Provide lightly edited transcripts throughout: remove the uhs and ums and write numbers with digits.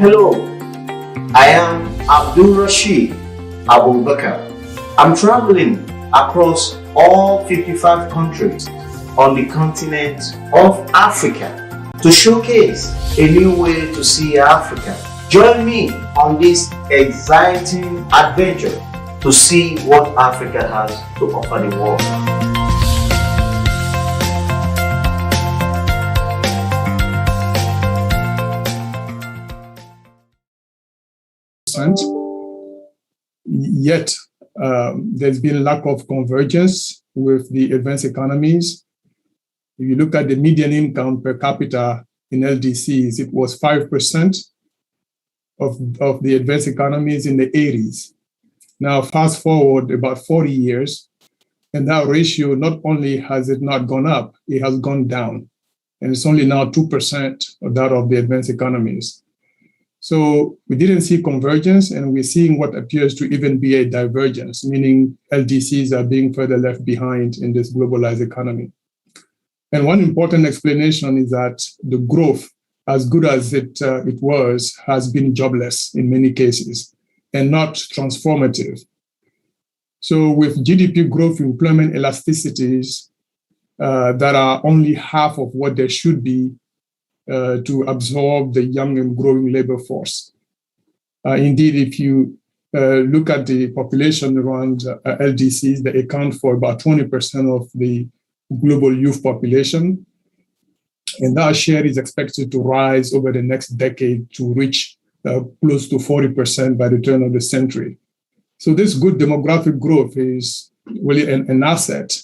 Hello, I am Abdul Rashid Abu Bakr. I'm traveling across all 55 countries on the continent of Africa to showcase a new way to see Africa. Join me on this exciting adventure to see what Africa has to offer the world. Yet there's been lack of convergence with the advanced economies. If you look at the median income per capita in LDCs, it was 5% of the advanced economies in the 80s. Now, fast forward about 40 years, and that ratio, not only has it not gone up, it has gone down. And it's only now 2% of that of the advanced economies. So we didn't see convergence, and we're seeing what appears to even be a divergence, meaning LDCs are being further left behind in this globalized economy. And one important explanation is that the growth, as good as it was, has been jobless in many cases and not transformative. So with GDP growth, employment elasticities that are only half of what they should be to absorb the young and growing labor force. Indeed, if you look at the population around LDCs, they account for about 20% of the global youth population. And that share is expected to rise over the next decade to reach close to 40% by the turn of the century. So this good demographic growth is really an asset,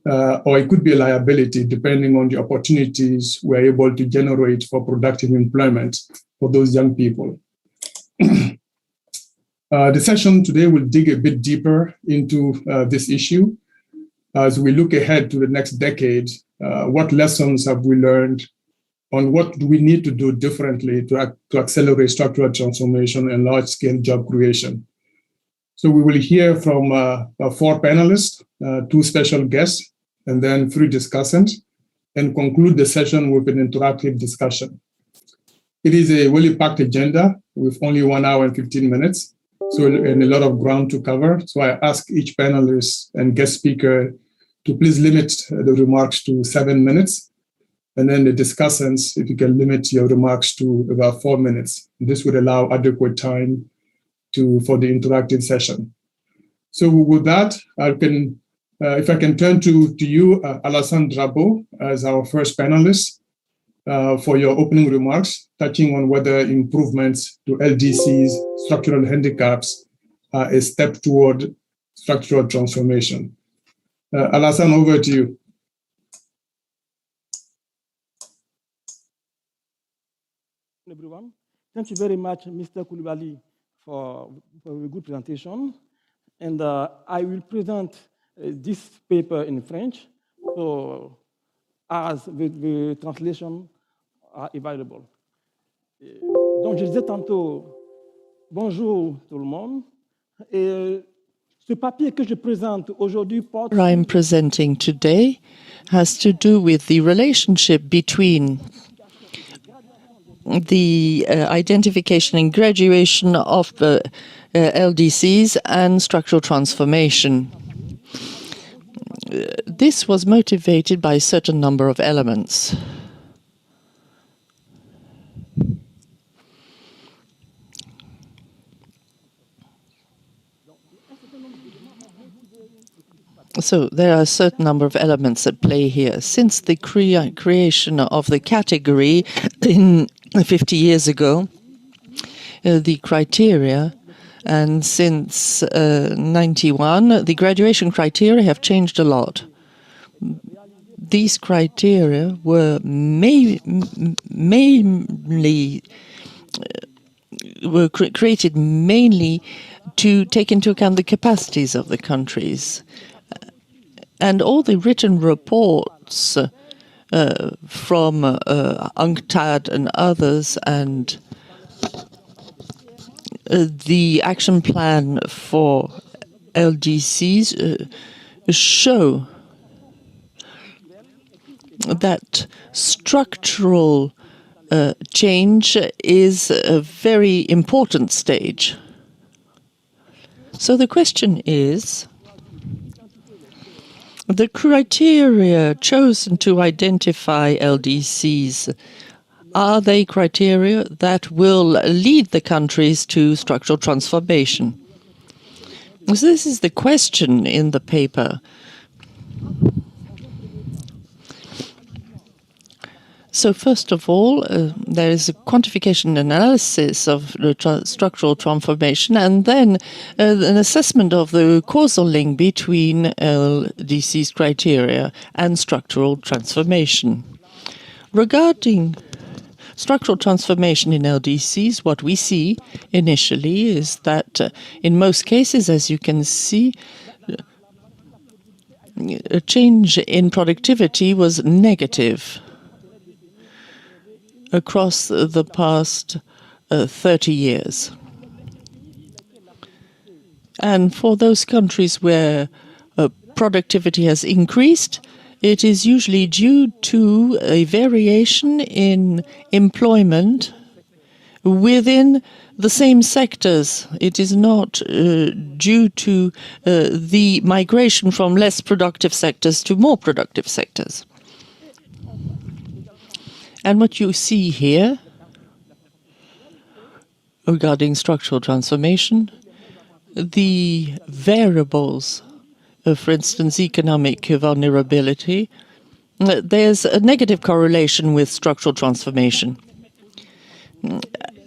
or it could be a liability, depending on the opportunities we're able to generate for productive employment for those young people. The session today will dig a bit deeper into this issue. As we look ahead to the next decade, what lessons have we learned on what do we need to do differently to accelerate structural transformation and large-scale job creation? So we will hear from 4 panelists, 2 special guests, and then 3 discussants, and conclude the session with an interactive discussion. It is a really packed agenda with only 1 hour and 15 minutes, and a lot of ground to cover. So I ask each panelist and guest speaker to please limit the remarks to 7 minutes. And then the discussants, if you can limit your remarks to about 4 minutes. This would allow adequate time for the interactive session. So with that, if I can turn to you, Alassane Drabo, as our first panelist, for your opening remarks, touching on whether improvements to LDC's structural handicaps are a step toward structural transformation. Alassane, over to you. Everyone, thank you very much, Mr. Koulibaly, for a good presentation. And I will present this paper in French, so as the translation are available. Donc, je disais tantôt, bonjour tout le monde. Et ce papier que je présente aujourd'hui porte... What I'm presenting today has to do with the relationship between the identification and graduation of the LDCs and structural transformation. This was motivated by a certain number of elements. So there are a certain number of elements at play here. Since the creation of the category in 50 years ago, the criteria, and since 91, the graduation criteria have changed a lot. These criteria were created mainly to take into account the capacities of the countries. And all the written reports from UNCTAD and others, and the action plan for LDCs show that structural change is a very important stage. So the question is, the criteria chosen to identify LDCs, are they criteria that will lead the countries to structural transformation? So this is the question in the paper. So first of all, there is a quantification analysis of the structural transformation, and then an assessment of the causal link between LDC's criteria and structural transformation. Regarding structural transformation in LDCs, what we see initially is that in most cases, as you can see, a change in productivity was negative across the past 30 years. And for those countries where productivity has increased, it is usually due to a variation in employment within the same sectors. It is not due to the migration from less productive sectors to more productive sectors. And what you see here regarding structural transformation, the variables, for instance, economic vulnerability, there's a negative correlation with structural transformation.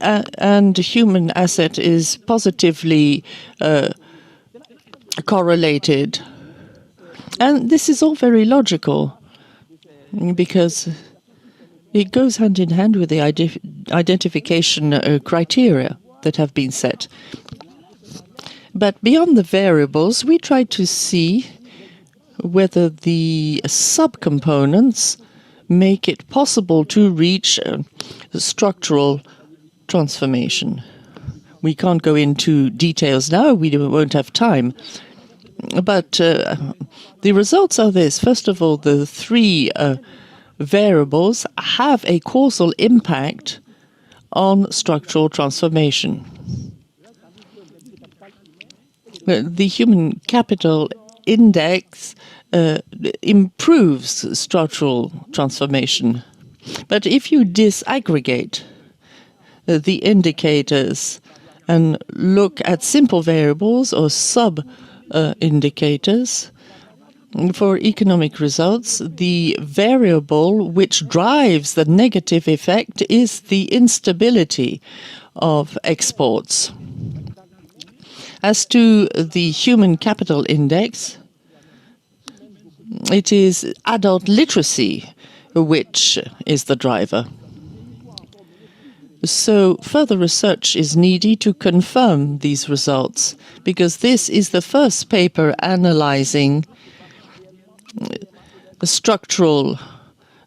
And human asset is positively correlated. And this is all very logical because it goes hand in hand with the identification criteria that have been set. But beyond the variables, we try to see whether the subcomponents make it possible to reach structural transformation. We can't go into details now, we won't have time. But the results are this. First of all, the three variables have a causal impact on structural transformation. The human capital index improves structural transformation. But if you disaggregate the indicators and look at simple variables or sub-indicators, for economic results, the variable which drives the negative effect is the instability of exports. As to the human capital index, it is adult literacy which is the driver. So further research is needed to confirm these results, because this is the first paper analyzing the structural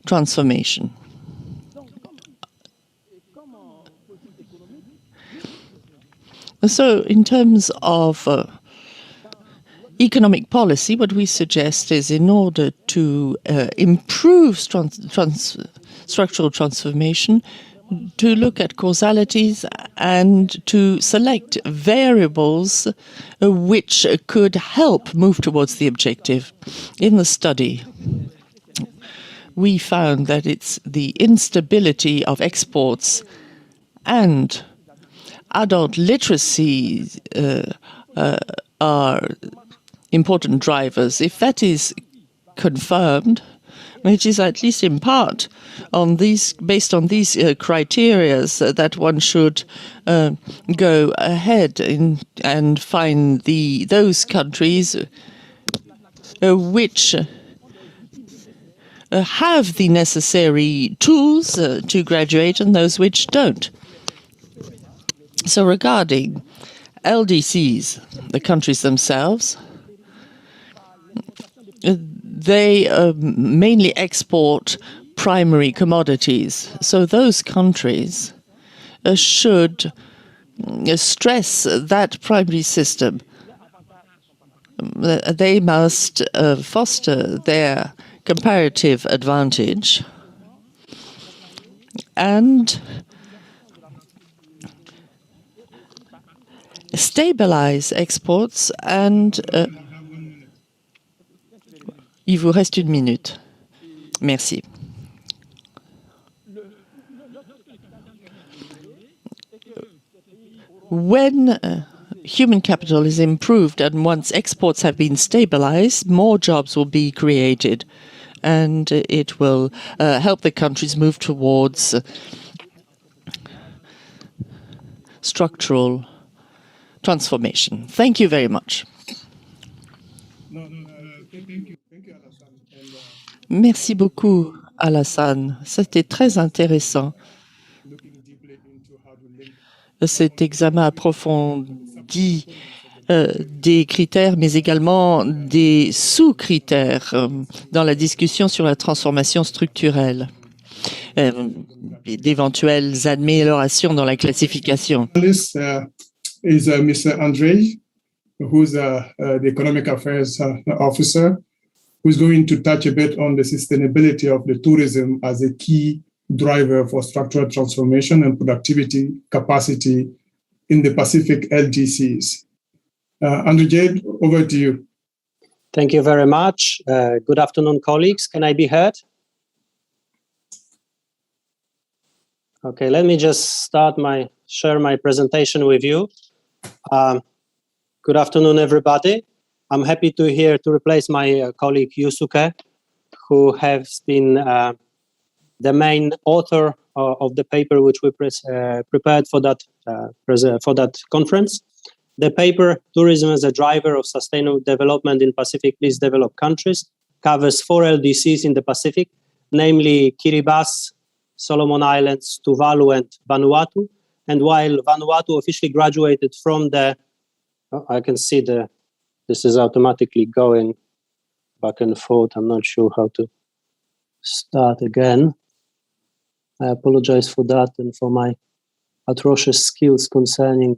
transformation. So in terms of economic policy, what we suggest is, in order to improve structural transformation, to look at causalities and to select variables which could help move towards the objective. In the study, we found that it's the instability of exports and adult literacy are important drivers. If that is confirmed, which is at least in part on these, based on these criteria, that one should go ahead and find those countries which have the necessary tools to graduate and those which don't. So regarding LDCs, the countries themselves, they mainly export primary commodities. So those countries should stress that primary system. They must foster their comparative advantage. and stabilize exports and il vous reste 1 minute. Merci. When human capital is improved and once exports have been stabilized, more jobs will be created, and it will help the countries move towards structural transformation. Thank you very much. Merci beaucoup, Alassane. C'était très intéressant. Cet examen approfondi des critères, mais également des sous-critères dans la discussion sur la transformation structurelle, d'éventuelles améliorations dans la classification. This is Mr. Andre, who's the Economic Affairs Officer, who's going to touch a bit on the sustainability of the tourism as a key driver for structural transformation and productivity capacity in the Pacific LDCs. Andrew Jade, over to you. Thank you very much. Good afternoon, colleagues. Can I be heard? Okay, let me just share my presentation with you. Good afternoon, everybody. I'm happy to replace my colleague Yusuke, who has been the main author of the paper which we prepared for that conference. The paper, Tourism as a Driver of Sustainable Development in Pacific Least Developed Countries, covers 4 LDCs in the Pacific, namely Kiribati, Solomon Islands, Tuvalu, and Vanuatu. And while Vanuatu officially graduated from I can see this is automatically going back and forth. I'm not sure how to start again. I apologize for that and for my atrocious skills concerning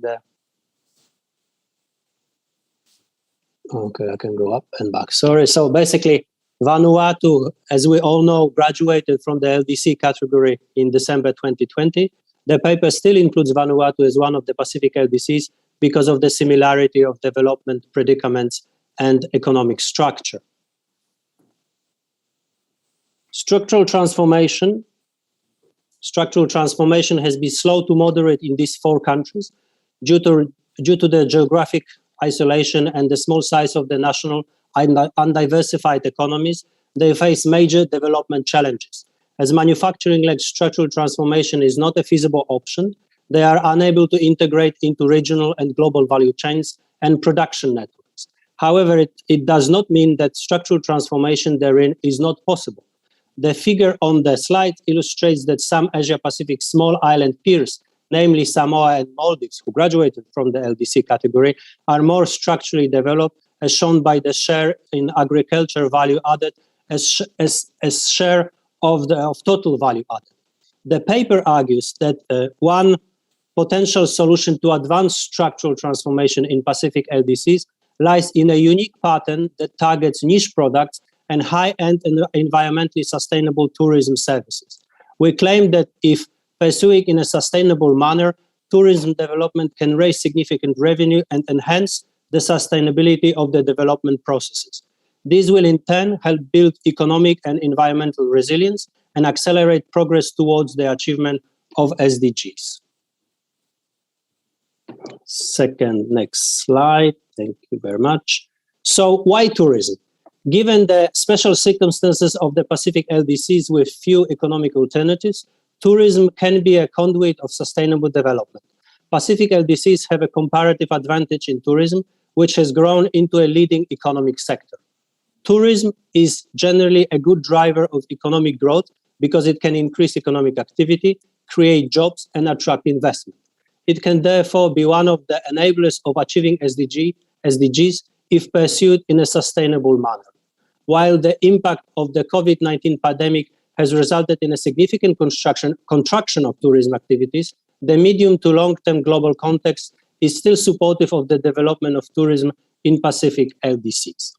Okay, I can go up and back. Sorry. So basically, Vanuatu, as we all know, graduated from the LDC category in December 2020. The paper still includes Vanuatu as one of the Pacific LDCs because of the similarity of development predicaments and economic structure. Structural transformation has been slow to moderate in these 4 countries due to the geographic isolation and the small size of the national undiversified economies. They face major development challenges. As manufacturing-led structural transformation is not a feasible option, they are unable to integrate into regional and global value chains and production networks. However, it does not mean that structural transformation therein is not possible. The figure on the slide illustrates that some Asia-Pacific small island peers, namely Samoa and Maldives, who graduated from the LDC category, are more structurally developed, as shown by the share in agriculture value added as share of total value added. The paper argues that one potential solution to advance structural transformation in Pacific LDCs lies in a unique pattern that targets niche products and high-end and environmentally sustainable tourism services. We claim that if pursuing in a sustainable manner, tourism development can raise significant revenue and enhance the sustainability of the development processes. These will in turn help build economic and environmental resilience and accelerate progress towards the achievement of SDGs. Next slide. Thank you very much. So why tourism? Given the special circumstances of the Pacific LDCs with few economic alternatives, tourism can be a conduit of sustainable development. Pacific LDCs have a comparative advantage in tourism, which has grown into a leading economic sector. Tourism is generally a good driver of economic growth because it can increase economic activity, create jobs, and attract investment. It can therefore be one of the enablers of achieving SDGs if pursued in a sustainable manner. While the impact of the COVID-19 pandemic has resulted in a significant contraction of tourism activities, the medium to long-term global context is still supportive of the development of tourism in Pacific LDCs.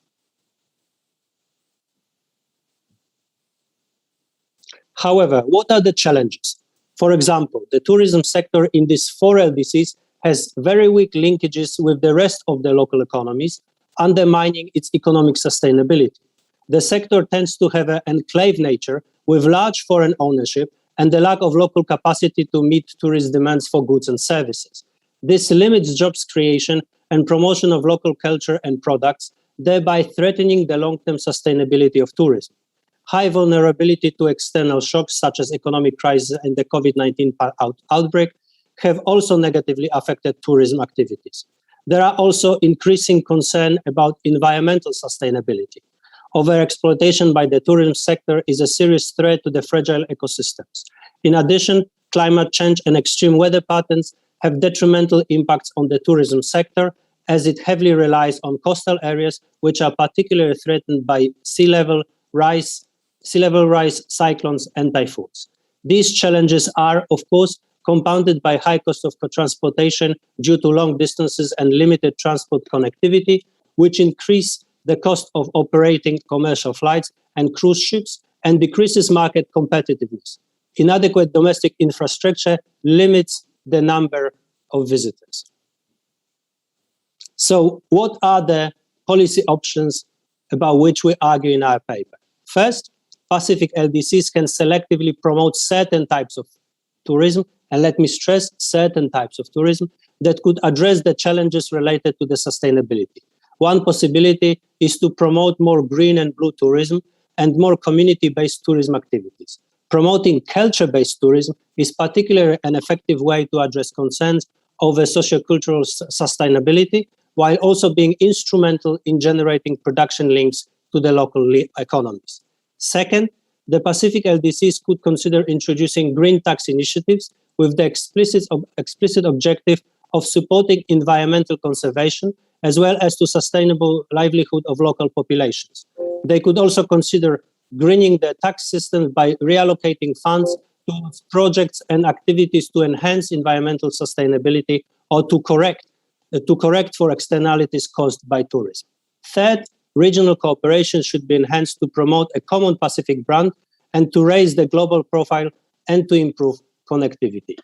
However, what are the challenges? For example, the tourism sector in these 4 LDCs has very weak linkages with the rest of the local economies, undermining its economic sustainability. The sector tends to have an enclave nature with large foreign ownership and the lack of local capacity to meet tourist demands for goods and services. This limits jobs creation and promotion of local culture and products, thereby threatening the long-term sustainability of tourism. High vulnerability to external shocks such as economic crisis and the COVID-19 outbreak have also negatively affected tourism activities. There are also increasing concern about environmental sustainability. Overexploitation by the tourism sector is a serious threat to the fragile ecosystems. In addition, climate change and extreme weather patterns have detrimental impacts on the tourism sector, as it heavily relies on coastal areas which are particularly threatened by sea level rise, cyclones, and typhoons. These challenges are, of course, compounded by high cost of transportation due to long distances and limited transport connectivity, which increase the cost of operating commercial flights and cruise ships and decreases market competitiveness. Inadequate domestic infrastructure limits the number of visitors. So what are the policy options about which we argue in our paper? First, Pacific LDCs can selectively promote certain types of tourism, and let me stress, certain types of tourism that could address the challenges related to the sustainability. One possibility is to promote more green and blue tourism and more community-based tourism activities. Promoting culture-based tourism is particularly an effective way to address concerns over sociocultural sustainability, while also being instrumental in generating production links to the local economies. Second, the Pacific LDCs could consider introducing green tax initiatives with the explicit objective of supporting environmental conservation as well as to sustainable livelihood of local populations. They could also consider greening the tax system by reallocating funds towards projects and activities to enhance environmental sustainability or to correct for externalities caused by tourism. Third, regional cooperation should be enhanced to promote a common Pacific brand and to raise the global profile and to improve connectivity.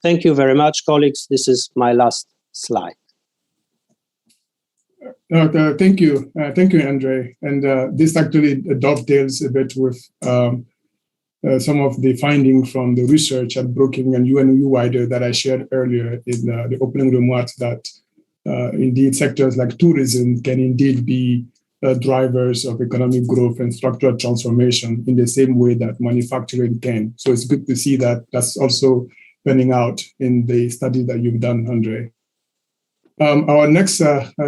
Thank you very much, colleagues. This is my last slide. Thank you, Andre. And this actually dovetails a bit with some of the findings from the research at Brookings and UNU wider that I shared earlier in the opening remarks that indeed sectors like tourism can indeed be drivers of economic growth and structural transformation in the same way that manufacturing can. So it's good to see that that's also panning out in the study that you've done, Andre. Our next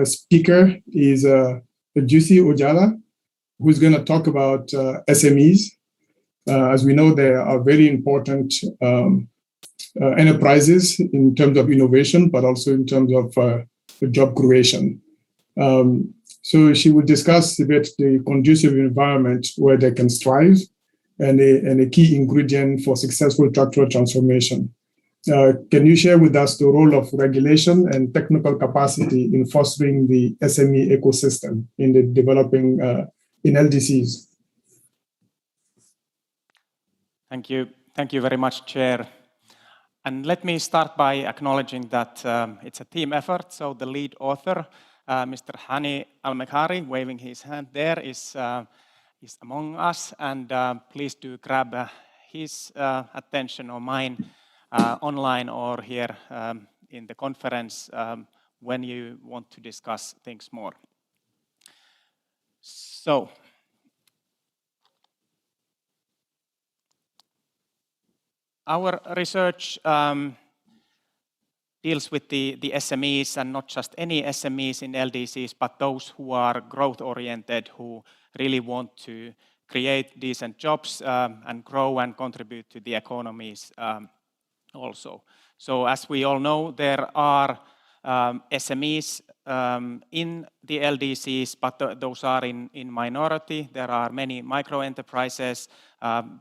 speaker is Juicy Ojala, who's going to talk about SMEs. As we know, they are very important enterprises in terms of innovation, but also in terms of job creation. So she will discuss a bit the conducive environment where they can strive and a key ingredient for successful structural transformation. Can you share with us the role of regulation and technical capacity in fostering the SME ecosystem in the developing in LDCs? Thank you. Thank you very much, Chair. And let me start by acknowledging that it's a team effort. So the lead author, Mr. Hani Al-Mekhari, waving his hand there, is among us. And please do grab his attention or mine online or here in the conference when you want to discuss things more. So, our research deals with the SMEs, and not just any SMEs in LDCs, but those who are growth-oriented, who really want to create decent jobs and grow and contribute to the economies also. So as we all know, there are SMEs in the LDCs, but those are in minority. There are many micro-enterprises.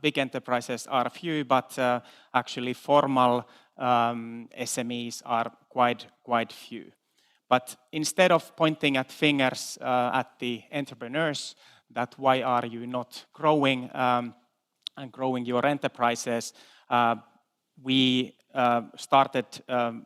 Big enterprises are few, but actually formal SMEs are quite few. But instead of pointing at fingers at the entrepreneurs, that why are you not growing and growing your enterprises, we started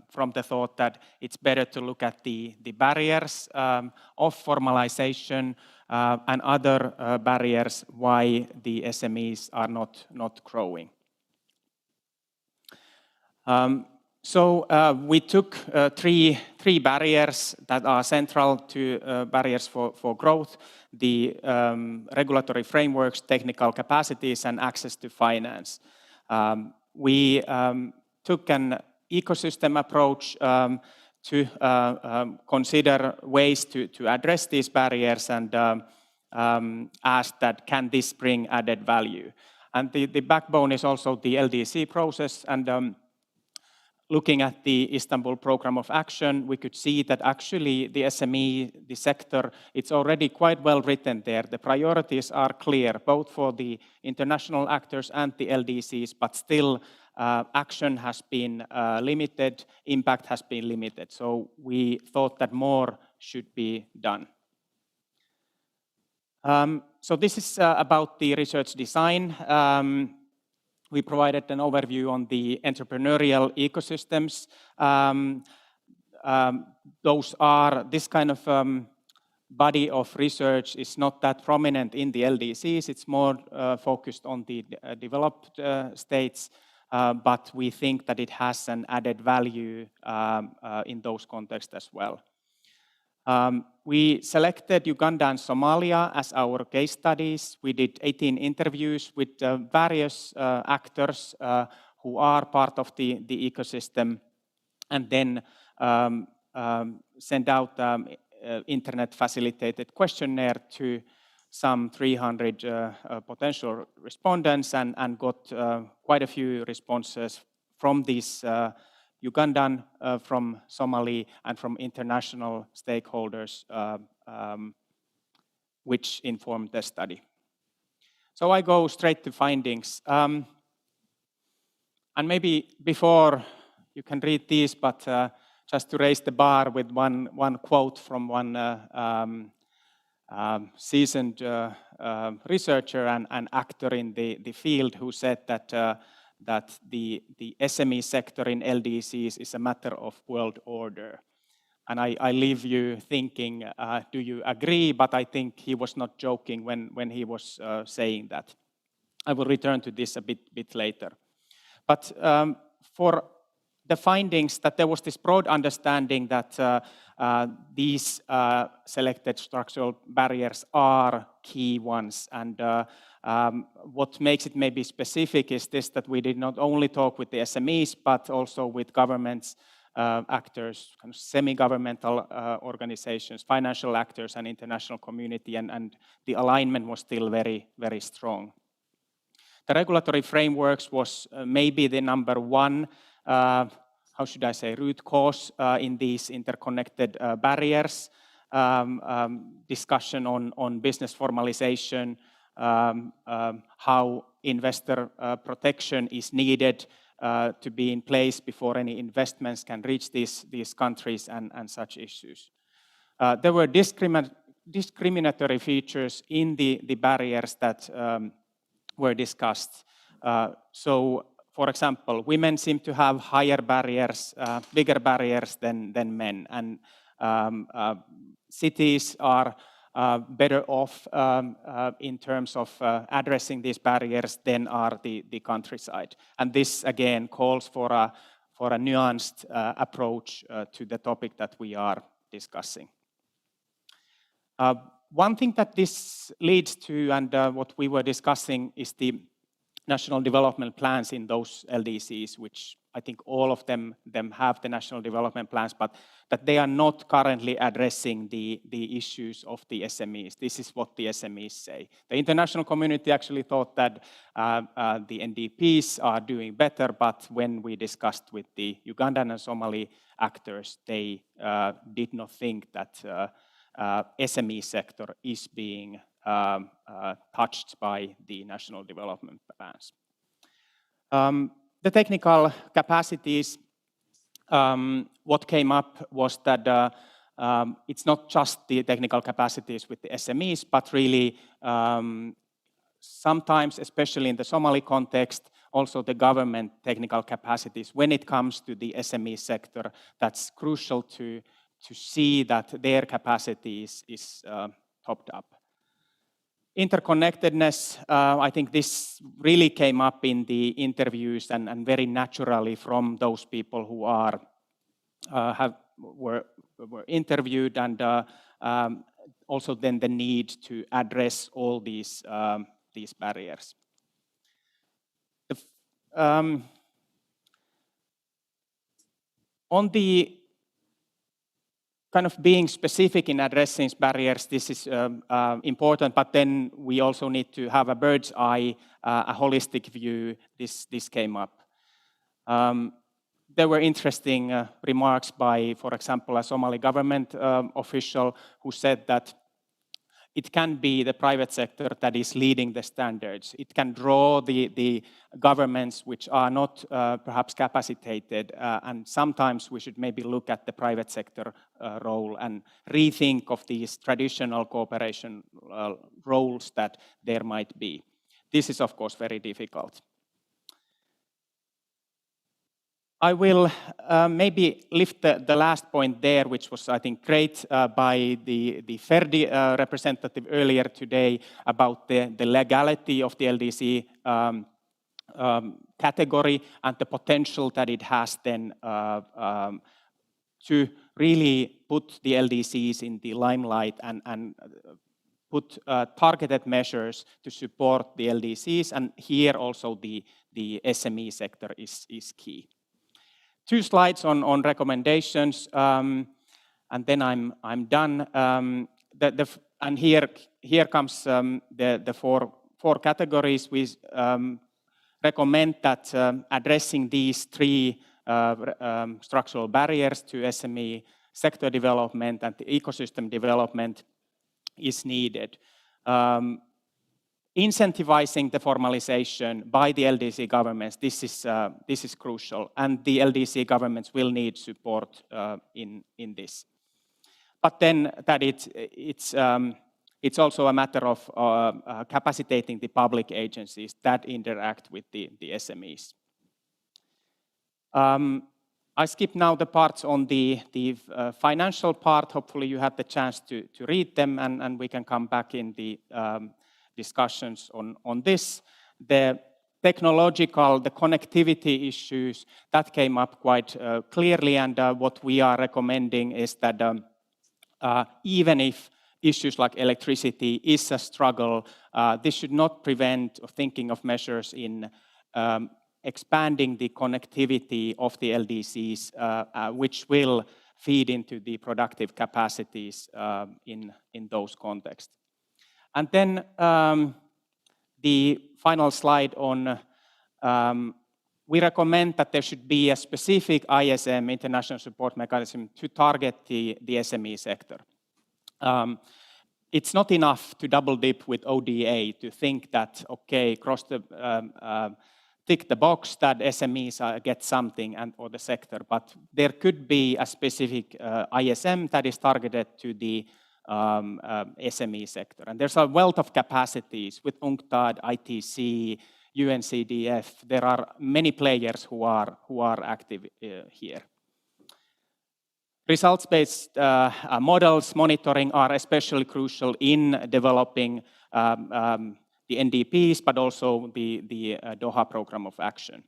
from the thought that it's better to look at the barriers of formalization and other barriers why the SMEs are not growing. So we took three barriers that are central to barriers for growth: the regulatory frameworks, technical capacities, and access to finance. We took an ecosystem approach to consider ways to address these barriers and ask that, can this bring added value? And the backbone is also the LDC process, and looking at the Istanbul Programme of Action, we could see that actually the SME, the sector, it's already quite well written there. The priorities are clear, both for the international actors and the LDCs, but still action has been limited, impact has been limited. So we thought that more should be done. So this is about the research design. We provided an overview on the entrepreneurial ecosystems. This kind of body of research is not that prominent in the LDCs. It's more focused on the developed states, but we think that it has an added value in those contexts as well. We selected Uganda and Somalia as our case studies. We did 18 interviews with various actors who are part of the ecosystem, and then sent out internet-facilitated questionnaire to some 300 potential respondents, and got quite a few responses from these Ugandan, from Somali, and from international stakeholders, which informed the study. So I go straight to findings. And maybe before you can read these, but just to raise the bar with one quote from one seasoned researcher and actor in the field, who said that the SME sector in LDCs is a matter of world order. And I leave you thinking, do you agree? But I think he was not joking when he was saying that. I will return to this a bit later. But for the findings, that there was this broad understanding that these selected structural barriers are key ones. And what makes it maybe specific is this, that we did not only talk with the SMEs, but also with governments, actors, kind of semi-governmental organizations, financial actors, and international community, and the alignment was still very, very strong. The regulatory frameworks was maybe the number one, how should I say, root cause in these interconnected barriers. Discussion on business formalization, how investor protection is needed to be in place before any investments can reach these countries, and such issues. There were discriminatory features in the barriers that were discussed. So, for example, women seem to have higher barriers, bigger barriers than men, and cities are better off in terms of addressing these barriers than are the countryside. And this again calls for a nuanced approach to the topic that we are discussing. One thing that this leads to, and what we were discussing, is the national development plans in those LDCs, which I think all of them have the national development plans, but that they are not currently addressing the issues of the SMEs. This is what the SMEs say. The international community actually thought that the NDPs are doing better, but when we discussed with the Ugandan and Somali actors, they did not think that SME sector is being touched by the national development plans. The technical capacities, what came up was that it's not just the technical capacities with the SMEs, but really sometimes, especially in the Somali context, also the government technical capacities when it comes to the SME sector. That's crucial to see that their capacity is topped up. Interconnectedness, I think this really came up in the interviews and very naturally from those people who were interviewed, and also then the need to address all these barriers. On the kind of being specific in addressing barriers, this is important, but then we also need to have a bird's eye, a holistic view. This came up. There were interesting remarks by, for example, a Somali government official who said that it can be the private sector that is leading the standards. It can draw the governments which are not perhaps capacitated, and sometimes we should maybe look at the private sector role and rethink of these traditional cooperation roles that there might be. This is, of course, very difficult. I will maybe lift the last point there, which was, I think, great by the Ferdi representative earlier today about the legality of the LDC category and the potential that it has then to really put the LDCs in the limelight and put targeted measures to support the LDCs. And here also the SME sector is key. 2 slides on recommendations, and then I'm done. And here comes the four categories. We recommend that addressing these 3 structural barriers to SME sector development and the ecosystem development is needed. Incentivizing the formalization by the LDC governments, this is crucial, and the LDC governments will need support in this. But then that it's also a matter of capacitating the public agencies that interact with the SMEs. I skip now the parts on the financial part. Hopefully you had the chance to read them, and we can come back in the discussions on this. The technological, the connectivity issues, that came up quite clearly, and what we are recommending is that even if issues like electricity is a struggle, this should not prevent thinking of measures in expanding the connectivity of the LDCs, which will feed into the productive capacities in those contexts. And then the final slide on, we recommend that there should be a specific ISM, international support mechanism, to target the SME sector. It's not enough to double dip with ODA to think that, okay, tick the box that SMEs get something or the sector, but there could be a specific ISM that is targeted to the SME sector. And there's a wealth of capacities with UNCTAD, ITC, UNCDF. There are many players who are active here. Results-based models monitoring are especially crucial in developing the NDPs, but also the Doha Program of Action.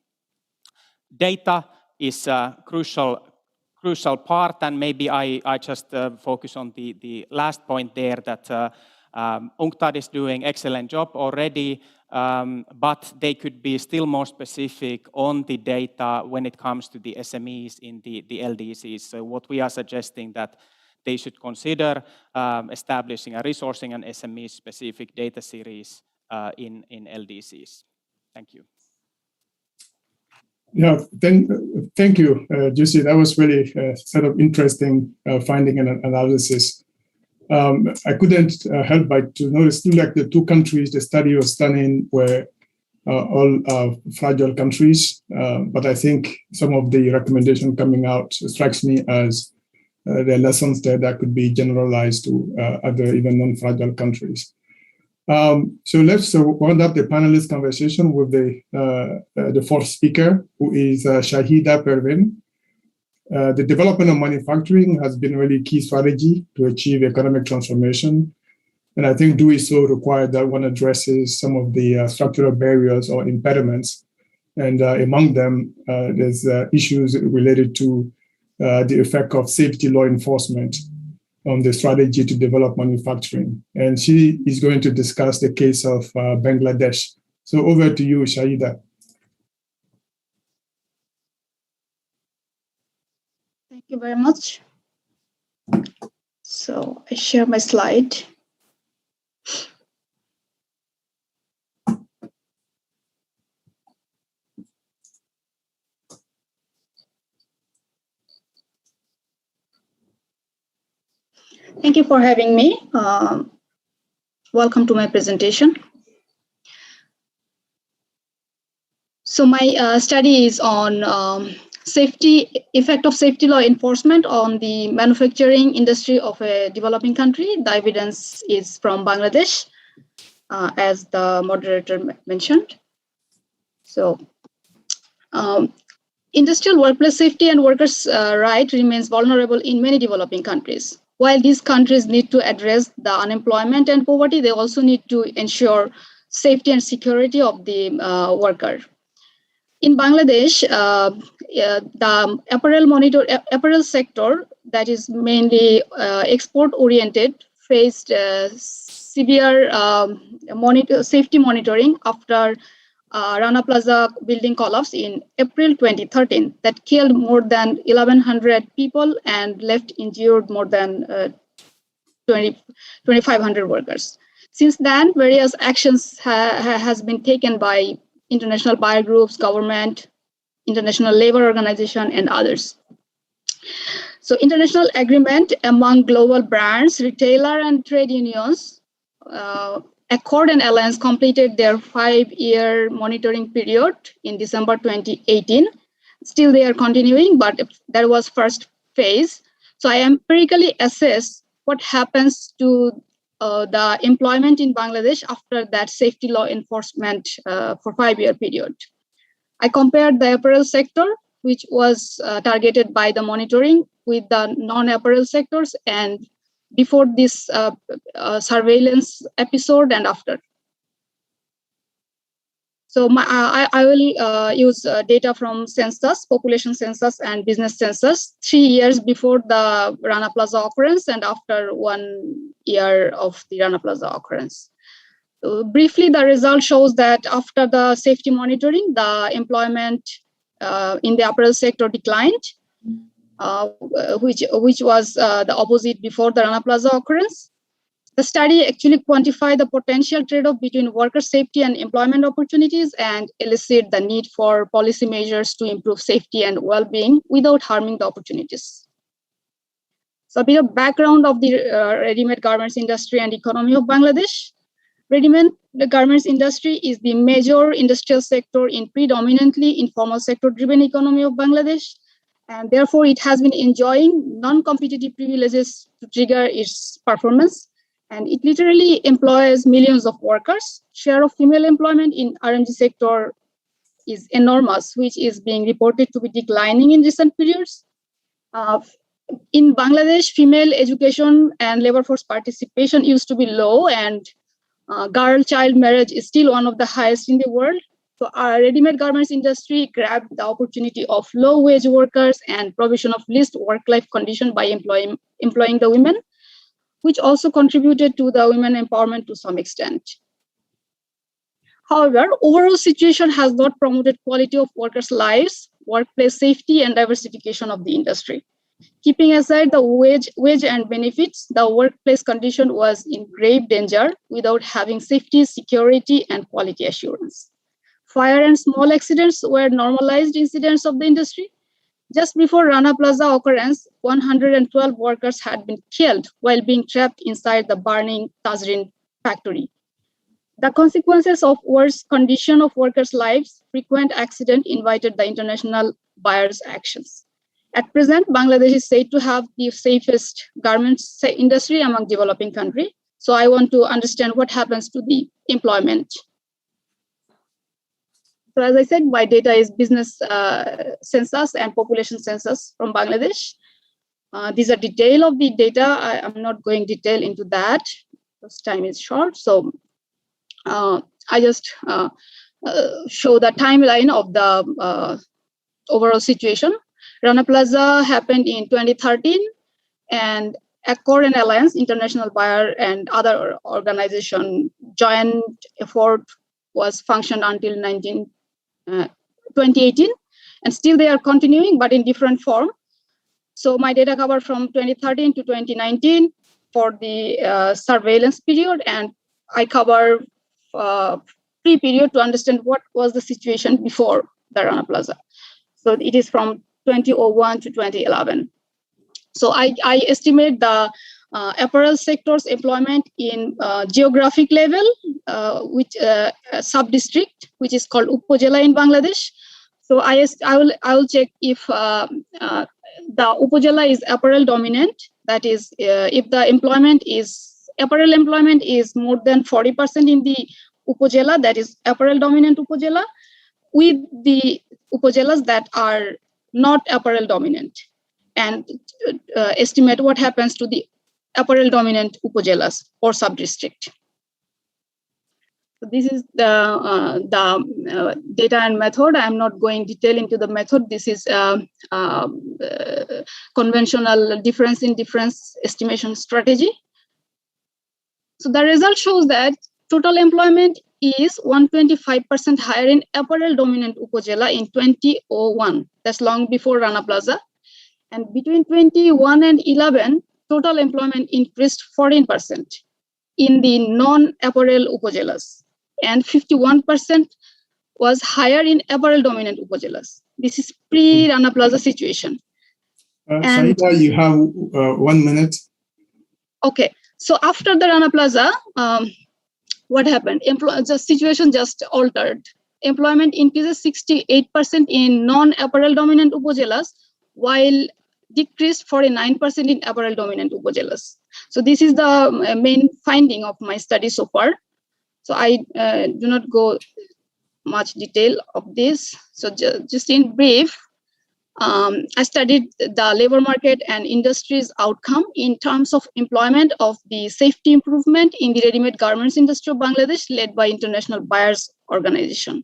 Data is a crucial part, and maybe I just focus on the last point there, that UNCTAD is doing excellent job already, but they could be still more specific on the data when it comes to the SMEs in the LDCs. So what we are suggesting that they should consider establishing a resourcing and SME-specific data series in LDCs. Thank you. Yeah, thank you, Jussi. That was really sort of interesting finding and analysis. I couldn't help but to notice, like the 2 countries the study was studying were all fragile countries, but I think some of the recommendation coming out strikes me as the lessons there that could be generalized to other even non-fragile countries. So let's round up the panelist conversation with the fourth speaker, who is Shahida Pervin. The development of manufacturing has been really key strategy to achieve economic transformation. And I think doing so required that one addresses some of the structural barriers or impediments. And among them, there's issues related to the effect of safety law enforcement on the strategy to develop manufacturing. And she is going to discuss the case of Bangladesh. So over to you, Shahida. Thank you very much. So I share my slide. Thank you for having me. Welcome to my presentation. So my study is on effect of safety law enforcement on the manufacturing industry of a developing country. The evidence is from Bangladesh, as the moderator mentioned. So industrial workplace safety and workers' right remains vulnerable in many developing countries. While these countries need to address the unemployment and poverty, they also need to ensure safety and security of the worker. In Bangladesh, the apparel sector, that is mainly export-oriented, faced severe safety monitoring after Rana Plaza building collapse in April 2013 that killed more than 1,100 people and left injured more than 2,500 workers. Since then, various actions has been taken by international buyer groups, government, International Labour Organization, and others. So international agreement among global brands, retailer, and trade unions, Accord and Alliance completed their 5-year monitoring period in December 2018. Still they are continuing, but that was first phase. So I empirically assess what happens to the employment in Bangladesh after that safety law enforcement for 5-year period. I compared the apparel sector, which was targeted by the monitoring, with the non-apparel sectors and before this surveillance episode and after. So I will use data from census, population census and business census, 3 years before the Rana Plaza occurrence and after 1 year of the Rana Plaza occurrence. Briefly, the result shows that after the safety monitoring, the employment in the apparel sector declined, which was the opposite before the Rana Plaza occurrence. The study actually quantified the potential trade-off between worker safety and employment opportunities and elicit the need for policy measures to improve safety and well-being without harming the opportunities. So a bit of background of the ready-made garments industry and economy of Bangladesh. Ready-made garments industry is the major industrial sector in predominantly informal sector-driven economy of Bangladesh. And therefore, it has been enjoying non-competitive privileges to trigger its performance. And it literally employs millions of workers. Share of female employment in RMG sector is enormous, which is being reported to be declining in recent periods. In Bangladesh, female education and labor force participation used to be low, and girl-child marriage is still one of the highest in the world. So our ready-made garments industry grabbed the opportunity of low-wage workers and provision of least work-life condition by employing the women, which also contributed to the women empowerment to some extent. However, overall situation has not promoted quality of workers' lives, workplace safety, and diversification of the industry. Keeping aside the wage and benefits, the workplace condition was in grave danger without having safety, security, and quality assurance. Fire and small accidents were normalized incidents of the industry. Just before Rana Plaza occurrence, 112 workers had been killed while being trapped inside the burning Tazrin factory. The consequences of worse condition of workers' lives, frequent accident invited the international buyers' actions. At present, Bangladesh is said to have the safest garments industry among developing countries. So I want to understand what happens to the employment. So as I said, my data is business census and population census from Bangladesh. These are detail of the data. I'm not going detail into that because time is short. So I just show the timeline of the overall situation. Rana Plaza happened in 2013, and Accord and Alliance, International Buyer and other organization joint effort was functioned until 2018, and still they are continuing, but in different form. So my data cover from 2013 to 2019 for the surveillance period, and I cover pre-period to understand what was the situation before the Rana Plaza. So it is from 2001 to 2011. So I estimate the apparel sector's employment in geographic level, which sub-district, which is called Upazila in Bangladesh. So I will check if the Upazila is apparel dominant. That is, if the apparel employment is more than 40% in the Upazila, that is apparel dominant Upazila, with the Upazilas that are not apparel dominant, and estimate what happens to the apparel dominant Upazilas or sub-district. So this is the data and method. I'm not going detail into the method. This is conventional difference in difference estimation strategy. So the result shows that total employment is 125% higher in apparel dominant Upazila in 2001. That's long before Rana Plaza. And between 21 and 11, total employment increased 14% in the non-apparel Upazilas, and 51% was higher in apparel dominant Upazilas. This is pre-Rana Plaza situation. Saida, you have 1 minute. Okay, so after the Rana Plaza, what happened? The situation just altered. Employment increases 68% in non-apparel dominant Upazilas, while decreased 49% in apparel dominant Upazilas. So this is the main finding of my study so far. So I do not go much detail of this. So just in brief, I studied the labor market and industry's outcome in terms of employment of the safety improvement in the ready-made garments industry of Bangladesh, led by International Buyers Organization.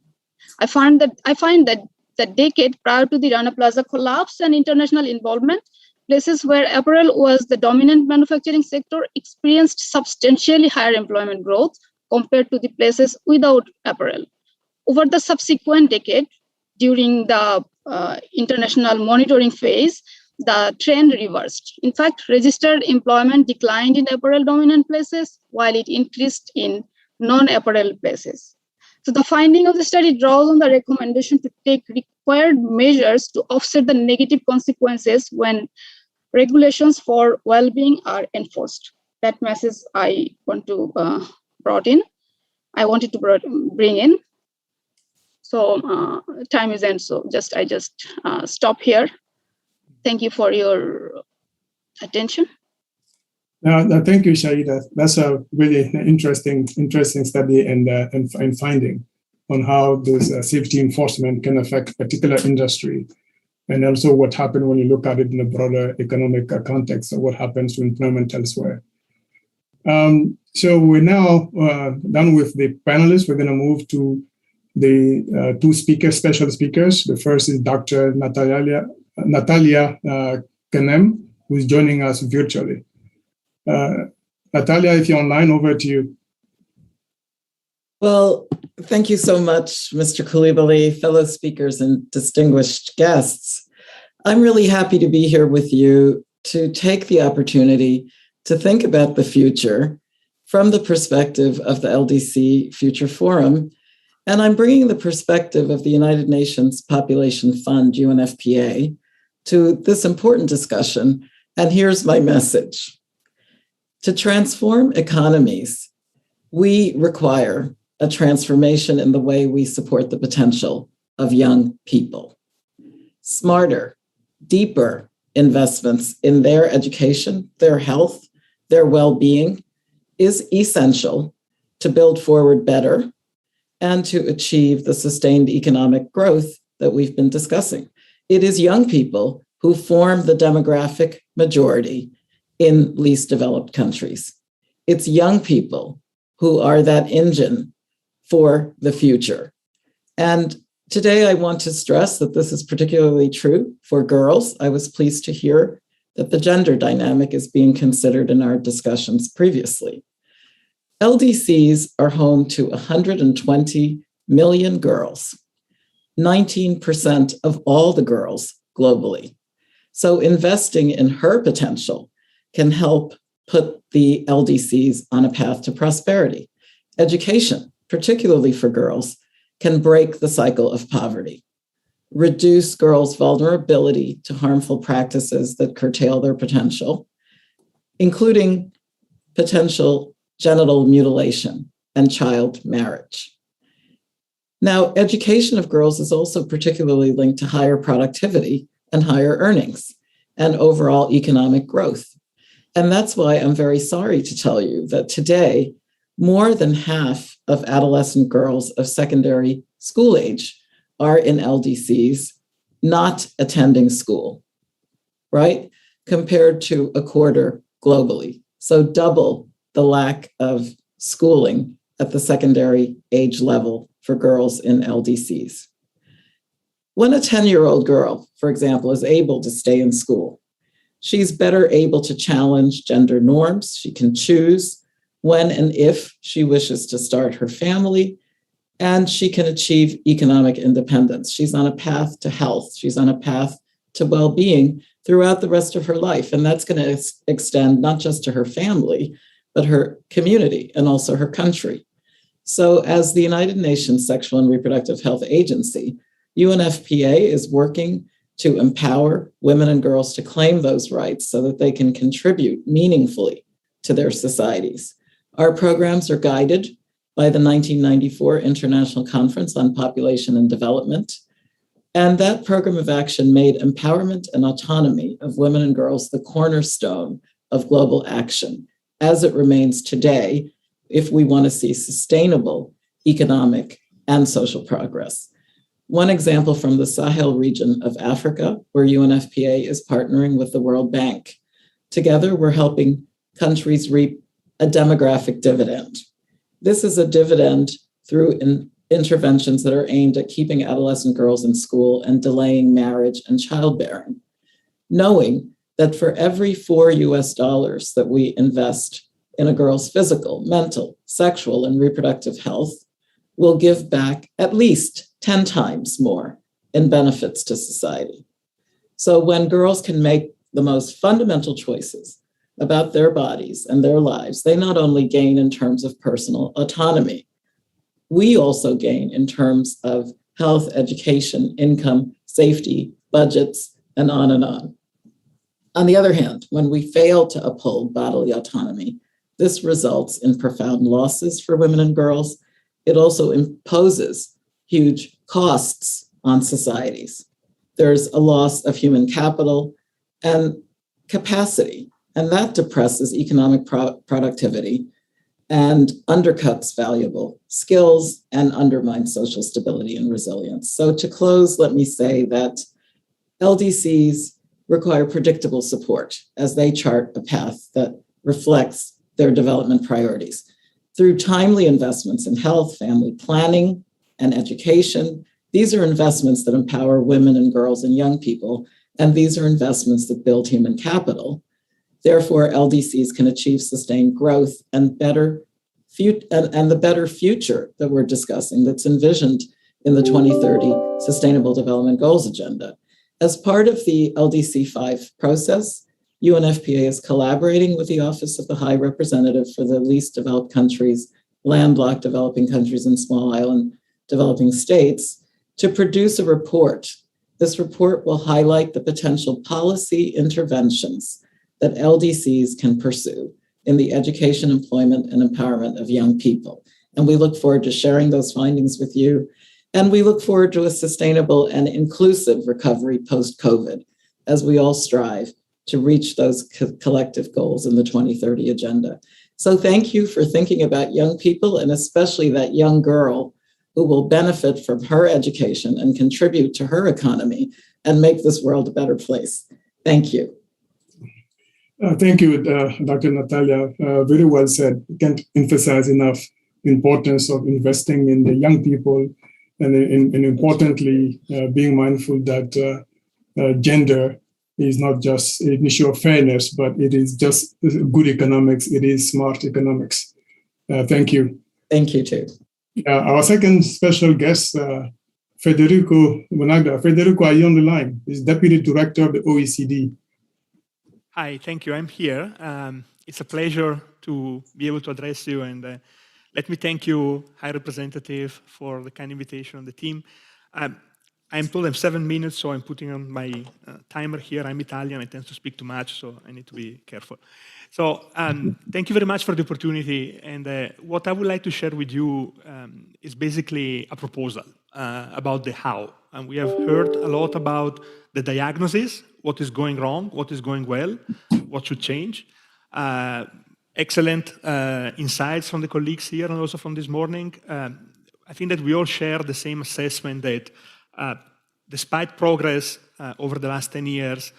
I find that the decade prior to the Rana Plaza collapse and international involvement, places where apparel was the dominant manufacturing sector experienced substantially higher employment growth compared to the places without apparel. Over the subsequent decade, during the international monitoring phase, the trend reversed. In fact, registered employment declined in apparel dominant places while it increased in non-apparel places. So the finding of the study draws on the recommendation to take required measures to offset the negative consequences when regulations for well-being are enforced. That message I want to wanted to bring in. So time is end. So I just stop here. Thank you for your attention. Thank you, Shaida. That's a really interesting study and finding on how this safety enforcement can affect particular industry, and also what happened when you look at it in a broader economic context of what happens to employment elsewhere. So we're now done with the panelists. We're going to move to the two special speakers. The first is Dr. Natalia Kanem, who's joining us virtually. Natalia, if you're online, over to you. Well, thank you so much, Mr. Coulibaly, fellow speakers and distinguished guests. I'm really happy to be here with you to take the opportunity to think about the future from the perspective of the LDC Future Forum. And I'm bringing the perspective of the United Nations Population Fund, UNFPA, to this important discussion. And here's my message. To transform economies, we require a transformation in the way we support the potential of young people. Smarter, deeper investments in their education, their health, their well-being is essential to build forward better and to achieve the sustained economic growth that we've been discussing. It is young people who form the demographic majority in least developed countries. It's young people who are that engine for the future. And today I want to stress that this is particularly true for girls. I was pleased to hear that the gender dynamic is being considered in our discussions previously. LDCs are home to 120 million girls, 19% of all the girls globally. So investing in her potential can help put the LDCs on a path to prosperity. Education, particularly for girls, can break the cycle of poverty, reduce girls' vulnerability to harmful practices that curtail their potential, including potential genital mutilation and child marriage. Now, education of girls is also particularly linked to higher productivity and higher earnings and overall economic growth. And that's why I'm very sorry to tell you that today, more than half of adolescent girls of secondary school age are in LDCs, not attending school, right? Compared to a quarter globally. So double the lack of schooling at the secondary age level for girls in LDCs. When a 10-year-old girl, for example, is able to stay in school, she's better able to challenge gender norms. She can choose when and if she wishes to start her family, and she can achieve economic independence. She's on a path to health. She's on a path to well-being throughout the rest of her life. And that's going to extend not just to her family, but her community and also her country. So as the United Nations Sexual and Reproductive Health Agency, UNFPA is working to empower women and girls to claim those rights so that they can contribute meaningfully to their societies. Our programs are guided by the 1994 International Conference on Population and Development. And that program of action made empowerment and autonomy of women and girls the cornerstone of global action, as it remains today, if we want to see sustainable economic and social progress. One example from the Sahel region of Africa, where UNFPA is partnering with the World Bank. Together, we're helping countries reap a demographic dividend. This is a dividend through interventions that are aimed at keeping adolescent girls in school and delaying marriage and childbearing, knowing that for every $4 that we invest in a girl's physical, mental, sexual, and reproductive health, we'll give back at least 10 times more in benefits to society. So when girls can make the most fundamental choices about their bodies and their lives, they not only gain in terms of personal autonomy, we also gain in terms of health, education, income, safety, budgets, and on and on. On the other hand, when we fail to uphold bodily autonomy, this results in profound losses for women and girls. It also imposes huge costs on societies. There's a loss of human capital and capacity, and that depresses economic productivity and undercuts valuable skills and undermines social stability and resilience. So to close, let me say that LDCs require predictable support as they chart a path that reflects their development priorities. Through timely investments in health, family planning, and education, these are investments that empower women and girls and young people, and these are investments that build human capital. Therefore, LDCs can achieve sustained growth and the better future that we're discussing that's envisioned in the 2030 Sustainable Development Goals agenda. As part of the LDC 5 process, UNFPA is collaborating with the Office of the High Representative for the Least Developed Countries, Landlocked Developing Countries, and Small Island Developing States to produce a report. This report will highlight the potential policy interventions that LDCs can pursue in the education, employment, and empowerment of young people. And we look forward to sharing those findings with you. And we look forward to a sustainable and inclusive recovery post-COVID as we all strive to reach those collective goals in the 2030 agenda. So thank you for thinking about young people, and especially that young girl who will benefit from her education and contribute to her economy and make this world a better place. Thank you. Thank you, Dr. Natalia. Very well said. Can't emphasize enough the importance of investing in the young people, and importantly, being mindful that gender is not just an issue of fairness, but it is just good economics. It is smart economics. Thank you. Thank you, too. Our second special guest, Federico Monaga. Federico, are you on the line? He's Deputy Director of the OECD. Hi, thank you. I'm here. It's a pleasure to be able to address you, and let me thank you, High Representative, for the kind invitation on the team. I'm told I'm 7 minutes, so I'm putting on my timer here. I'm Italian, I tend to speak too much, so I need to be careful. So thank you very much for the opportunity, and what I would like to share with you is basically a proposal about the how. And we have heard a lot about the diagnosis, what is going wrong, what is going well, what should change. Excellent insights from the colleagues here and also from this morning. I think that we all share the same assessment that despite progress over the last 10 years,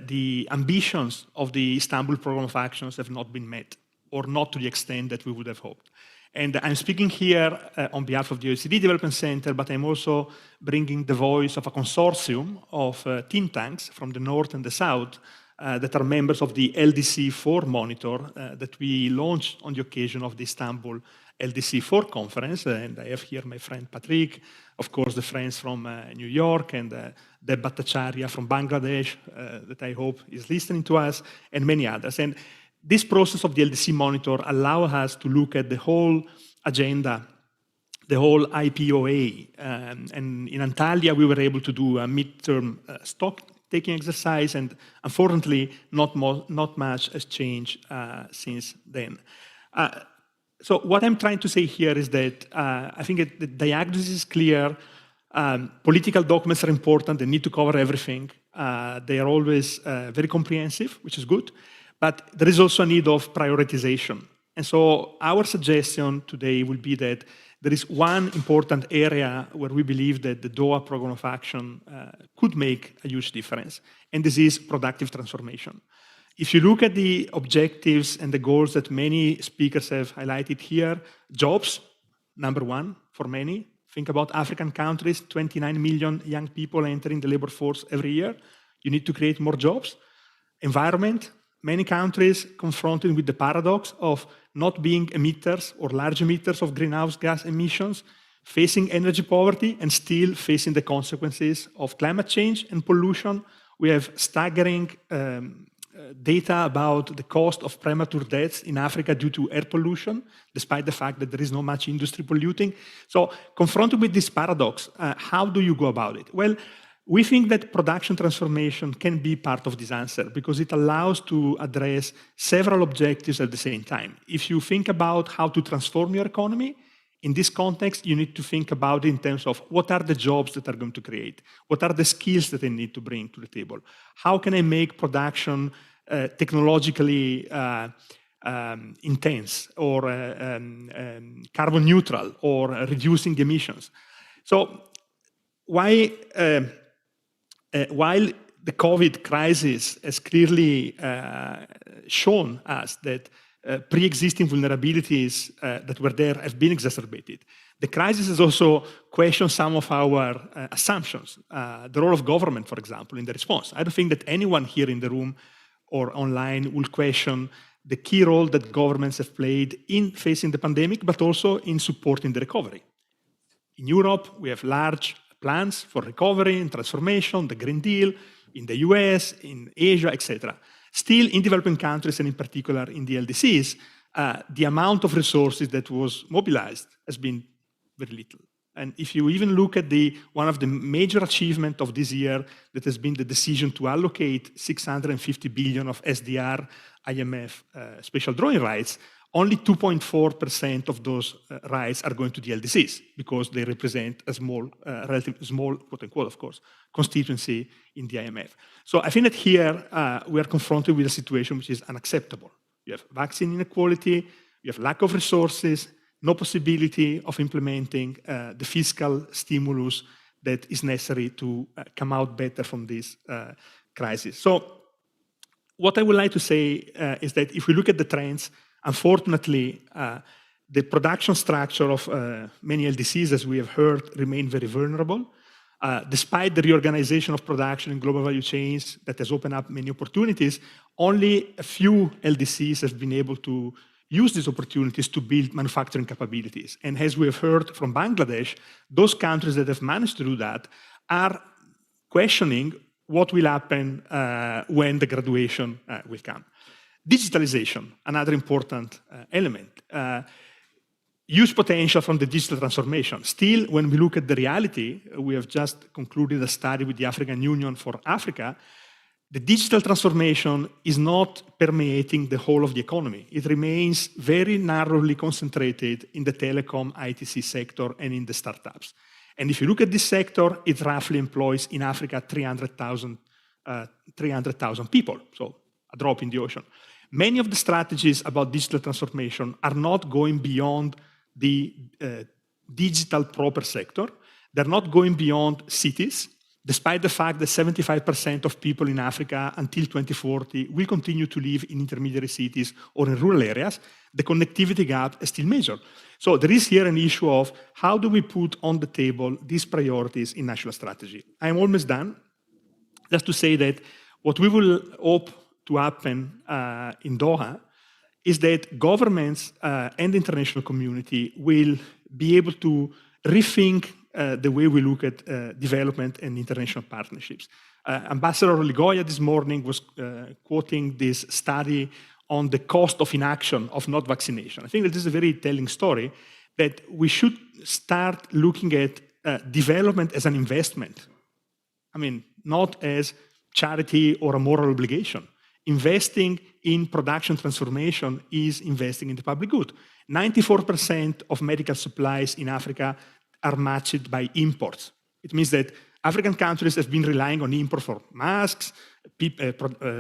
the ambitions of the Istanbul Programme of Actions have not been met, or not to the extent that we would have hoped. And I'm speaking here on behalf of the OECD Development Center, but I'm also bringing the voice of a consortium of think tanks from the north and the south that are members of the LDC4 monitor that we launched on the occasion of the Istanbul LDC4 conference. And I have here my friend Patrick, of course, the friends from New York, and Deb Bhattacharya from Bangladesh, that I hope is listening to us, and many others. And this process of the LDC monitor allows us to look at the whole agenda, the whole IPOA. And in Antalya, we were able to do a midterm stock-taking exercise, and unfortunately, not much has changed since then. So what I'm trying to say here is that I think the diagnosis is clear. Political documents are important. They need to cover everything. They are always very comprehensive, which is good. But there is also a need of prioritization. And so our suggestion today will be that there is one important area where we believe that the Doha Programme of Action could make a huge difference, and this is productive transformation. If you look at the objectives and the goals that many speakers have highlighted here, jobs, number one for many. Think about African countries, 29 million young people entering the labor force every year. You need to create more jobs. Environment, many countries confronted with the paradox of not being emitters or large emitters of greenhouse gas emissions, facing energy poverty and still facing the consequences of climate change and pollution. We have staggering data about the cost of premature deaths in Africa due to air pollution, despite the fact that there is not much industry polluting. So confronted with this paradox, how do you go about it? Well, we think that production transformation can be part of this answer because it allows to address several objectives at the same time. If you think about how to transform your economy, in this context, you need to think about it in terms of what are the jobs that are going to create? What are the skills that I need to bring to the table? How can I make production technologically intense or carbon neutral or reducing emissions? So while the COVID crisis has clearly shown us that pre-existing vulnerabilities that were there have been exacerbated, the crisis has also questioned some of our assumptions. The role of government, for example, in the response. I don't think that anyone here in the room or online will question the key role that governments have played in facing the pandemic, but also in supporting the recovery. In Europe, we have large plans for recovery and transformation, the Green Deal, in the US, in Asia, etc. Still, in developing countries, and in particular in the LDCs, the amount of resources that was mobilized has been very little. And if you even look at one of the major achievements of this year, that has been the decision to allocate 650 billion of SDR, IMF special drawing rights, only 2.4% of those rights are going to the LDCs because they represent a small, relatively small, quote unquote, of course, constituency in the IMF. So I think that here we are confronted with a situation which is unacceptable. You have vaccine inequality, you have lack of resources, no possibility of implementing the fiscal stimulus that is necessary to come out better from this crisis. So what I would like to say is that if we look at the trends, unfortunately, the production structure of many LDCs, as we have heard, remain very vulnerable. Despite the reorganization of production in global value chains that has opened up many opportunities, only a few LDCs have been able to use these opportunities to build manufacturing capabilities. And as we have heard from Bangladesh, those countries that have managed to do that are questioning what will happen when the graduation will come. Digitalization, another important element. Huge potential from the digital transformation. Still, when we look at the reality, we have just concluded a study with the African Union for Africa. The digital transformation is not permeating the whole of the economy. It remains very narrowly concentrated in the telecom, ITC sector and in the startups. And if you look at this sector, it roughly employs in Africa 300,000 people, so a drop in the ocean. Many of the strategies about digital transformation are not going beyond the digital proper sector. They're not going beyond cities, despite the fact that 75% of people in Africa until 2040 will continue to live in intermediary cities or in rural areas. The connectivity gap is still major. So there is here an issue of how do we put on the table these priorities in national strategy. I'm almost done. Just to say that what we will hope to happen in Doha is that governments and the international community will be able to rethink the way we look at development and international partnerships. Ambassador Ligoya this morning was quoting this study on the cost of inaction of not vaccination. I think that this is a very telling story that we should start looking at development as an investment. I mean, not as charity or a moral obligation. Investing in production transformation is investing in the public good. 94% of medical supplies in Africa are matched by imports. It means that African countries have been relying on import for masks,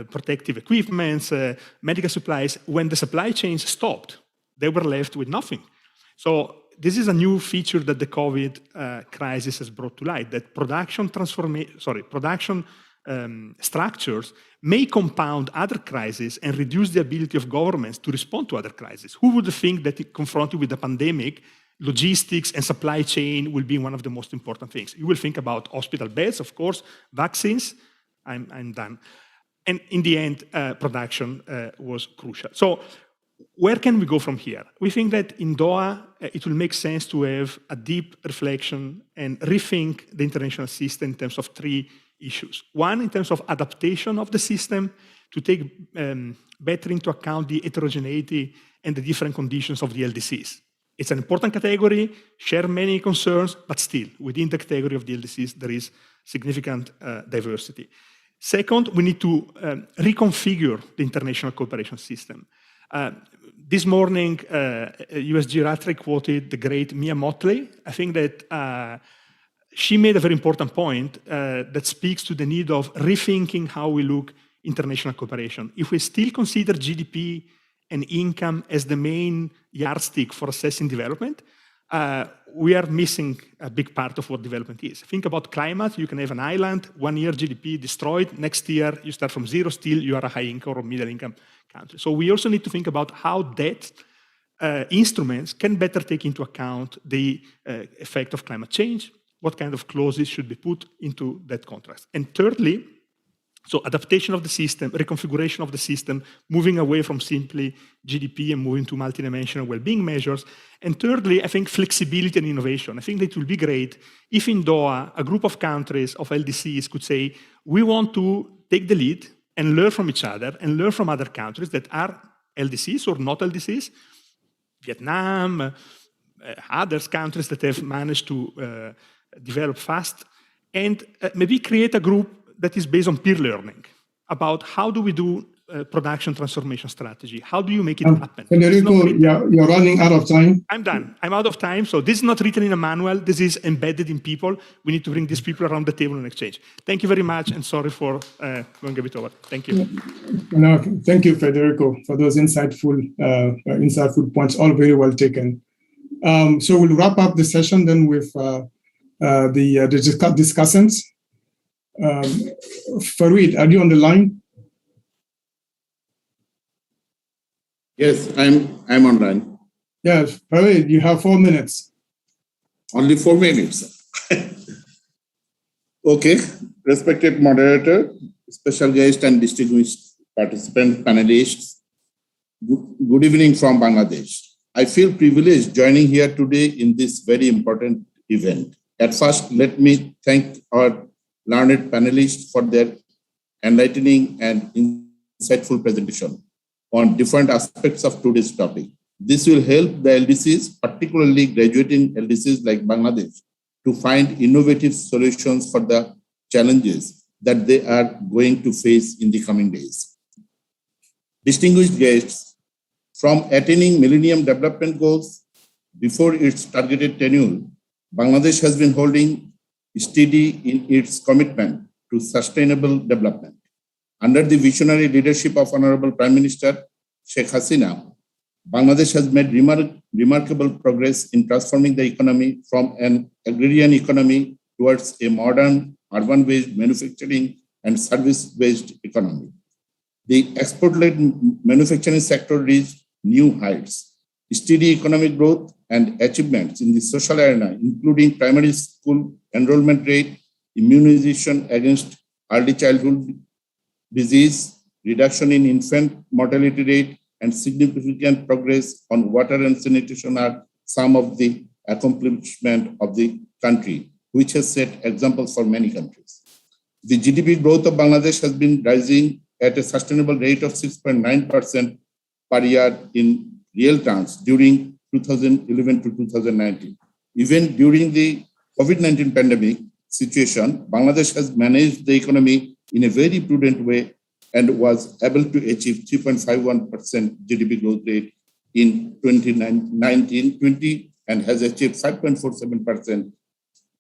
protective equipments, medical supplies. When the supply chains stopped, they were left with nothing. So this is a new feature that the COVID crisis has brought to light, that production structures may compound other crises and reduce the ability of governments to respond to other crises. Who would think that confronted with a pandemic, logistics and supply chain will be one of the most important things? You will think about hospital beds, of course, vaccines. I'm done. And in the end, production was crucial. So where can we go from here? We think that in Doha, it will make sense to have a deep reflection and rethink the international system in terms of three issues. One, in terms of adaptation of the system to take better into account the heterogeneity and the different conditions of the LDCs. It's an important category, share many concerns, but still, within the category of the LDCs, there is significant diversity. Second, we need to reconfigure the international cooperation system. This morning, USG Rattray quoted the great Mia Motley. I think that she made a very important point that speaks to the need of rethinking how we look international cooperation. If we still consider GDP and income as the main yardstick for assessing development, we are missing a big part of what development is. Think about climate. You can have an island, 1 year GDP destroyed, next year you start from zero, still you are a high income or middle income country. So we also need to think about how debt instruments can better take into account the effect of climate change, what kind of clauses should be put into that contract. And thirdly, so adaptation of the system, reconfiguration of the system, moving away from simply GDP and moving to multidimensional well-being measures. And thirdly, I think flexibility and innovation. I think that it will be great if in Doha, a group of countries, of LDCs could say, we want to take the lead and learn from each other and learn from other countries that are LDCs or not LDCs, Vietnam, other countries that have managed to develop fast, and maybe create a group that is based on peer learning about how do we do production transformation strategy? How do you make it happen? Federico, you're running out of time. I'm done. I'm out of time. So this is not written in a manual. This is embedded in people. We need to bring these people around the table and exchange. Thank you very much, and sorry for going a bit over. Thank you. No, thank you, Federico, for those insightful points, all very well taken. So we'll wrap up the session then with the discussants. Farid, are you on the line? Yes, I'm online. Yes, Farid, you have 4 minutes. Only 4 minutes. Okay, respected moderator, special guest, and distinguished participant panelists. Good evening from Bangladesh. I feel privileged joining here today in this very important event. At first, let me thank our learned panelists for their enlightening and insightful presentation on different aspects of today's topic. This will help the LDCs, particularly graduating LDCs like Bangladesh, to find innovative solutions for the challenges that they are going to face in the coming days. Distinguished guests, from attaining Millennium Development Goals before its targeted tenure, Bangladesh has been holding steady in its commitment to sustainable development. Under the visionary leadership of Honorable Prime Minister Sheikh Hasina, Bangladesh has made remarkable progress in transforming the economy from an agrarian economy towards a modern, urban-based manufacturing and service-based economy. The export-led manufacturing sector reached new heights. Steady economic growth and achievements in the social arena, including primary school enrollment rate, immunization against early childhood disease, reduction in infant mortality rate, and significant progress on water and sanitation are some of the accomplishments of the country, which has set examples for many countries. The GDP growth of Bangladesh has been rising at a sustainable rate of 6.9% per year in real terms during 2011 to 2019. Even during the COVID-19 pandemic situation, Bangladesh has managed the economy in a very prudent way and was able to achieve 3.51% GDP growth rate in 2019-20 and has achieved 5.47%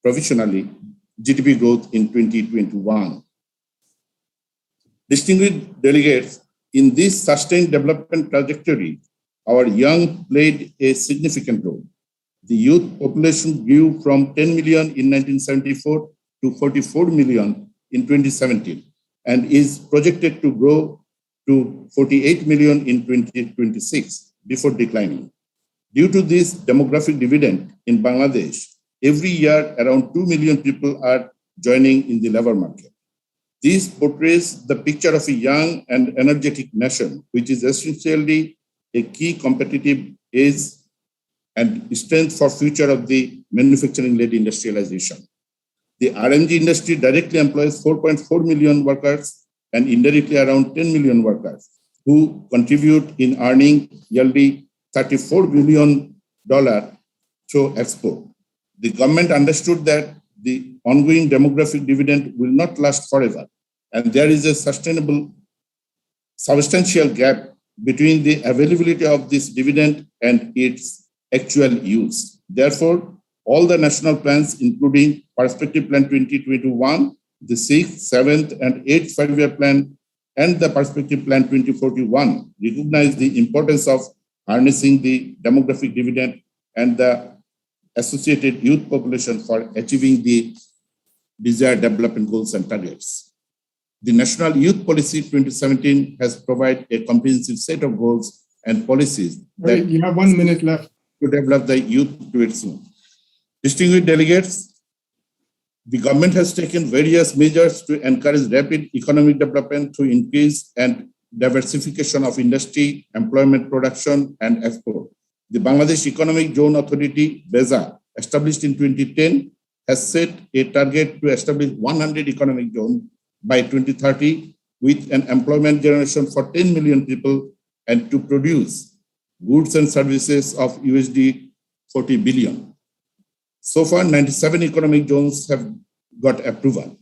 provisionally GDP growth in 2021. Distinguished delegates, in this sustained development trajectory, our young played a significant role. The youth population grew from 10 million in 1974 to 44 million in 2017 and is projected to grow to 48 million in 2026 before declining. Due to this demographic dividend in Bangladesh, every year around 2 million people are joining in the labor market. This portrays the picture of a young and energetic nation, which is essentially a key competitive edge and strength for future of the manufacturing-led industrialization. The RMG industry directly employs 4.4 million workers and indirectly around 10 million workers who contribute in earning yearly $34 billion through export. The government understood that the ongoing demographic dividend will not last forever, and there is a substantial gap between the availability of this dividend and its actual use. Therefore, all the national plans, including Perspective Plan 2021, the 6th, 7th, and 8th 5-year plan, and the Perspective Plan 2041, recognize the importance of harnessing the demographic dividend and the associated youth population for achieving the desired development goals and targets. The National Youth Policy 2017 has provided a comprehensive set of goals and policies that you have 1 minute left to develop the youth to its own. Distinguished delegates, the government has taken various measures to encourage rapid economic development through increase and diversification of industry, employment, production, and export. The Bangladesh Economic Zone Authority, BEZA, established in 2010, has set a target to establish 100 economic zones by 2030 with an employment generation for 10 million people and to produce goods and services of USD 40 billion. So far, 97 economic zones have got approval.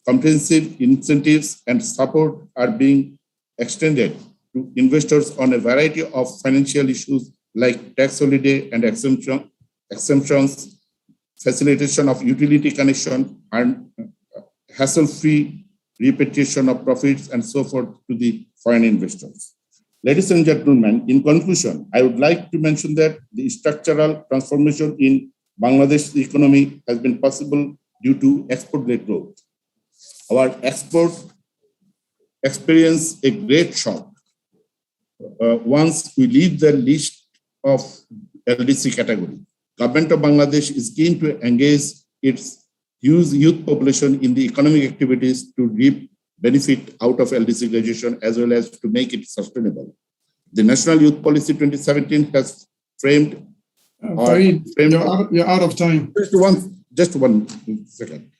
Comprehensive incentives and support are being extended to investors on a variety of financial issues like tax holiday and exemptions, facilitation of utility connection, and hassle-free repatriation of profits and so forth to the foreign investors. Ladies and gentlemen, in conclusion, I would like to mention that the structural transformation in Bangladesh's economy has been possible due to export-led growth. Our export experienced a great shock once we leave the list of LDC category. Government of Bangladesh is keen to engage its huge youth population in the economic activities to reap benefit out of LDC graduation as well as to make it sustainable. The National Youth Policy 2017 has framed. You're out of time. Just one second.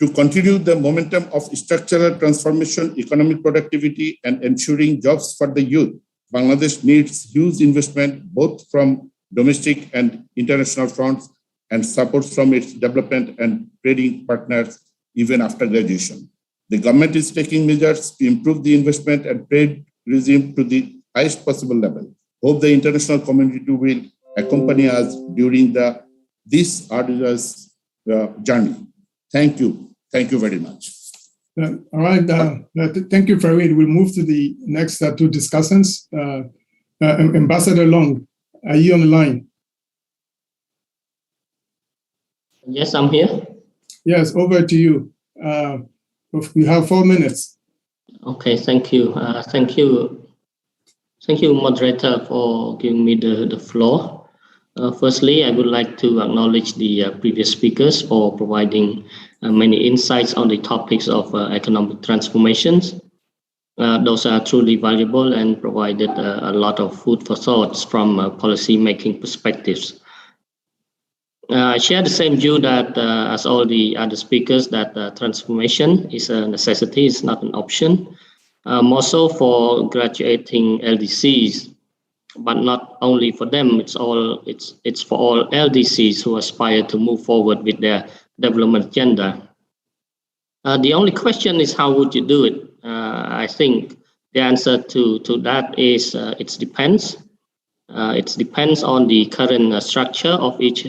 To continue the momentum of structural transformation, economic productivity, and ensuring jobs for the youth, Bangladesh needs huge investment both from domestic and international fronts and support from its development and trading partners even after graduation. The government is taking measures to improve the investment and trade regime to the highest possible level. Hope the international community will accompany us during this arduous journey. Thank you. Thank you very much. All right. Thank you, Farid. We'll move to the next two discussants. Ambassador Long, are you on the line? Yes, I'm here. Yes, over to you. We have 4 minutes. Okay, thank you. Thank you, moderator, for giving me the floor. Firstly, I would like to acknowledge the previous speakers for providing many insights on the topics of economic transformations. Those are truly valuable and provided a lot of food for thoughts from policy-making perspectives. I share the same view that as all the other speakers, that transformation is a necessity, it's not an option. More so for graduating LDCs, but not only for them, it's for all LDCs who aspire to move forward with their development agenda. The only question is, how would you do it? I think the answer to that is it depends. It depends on the current structure of each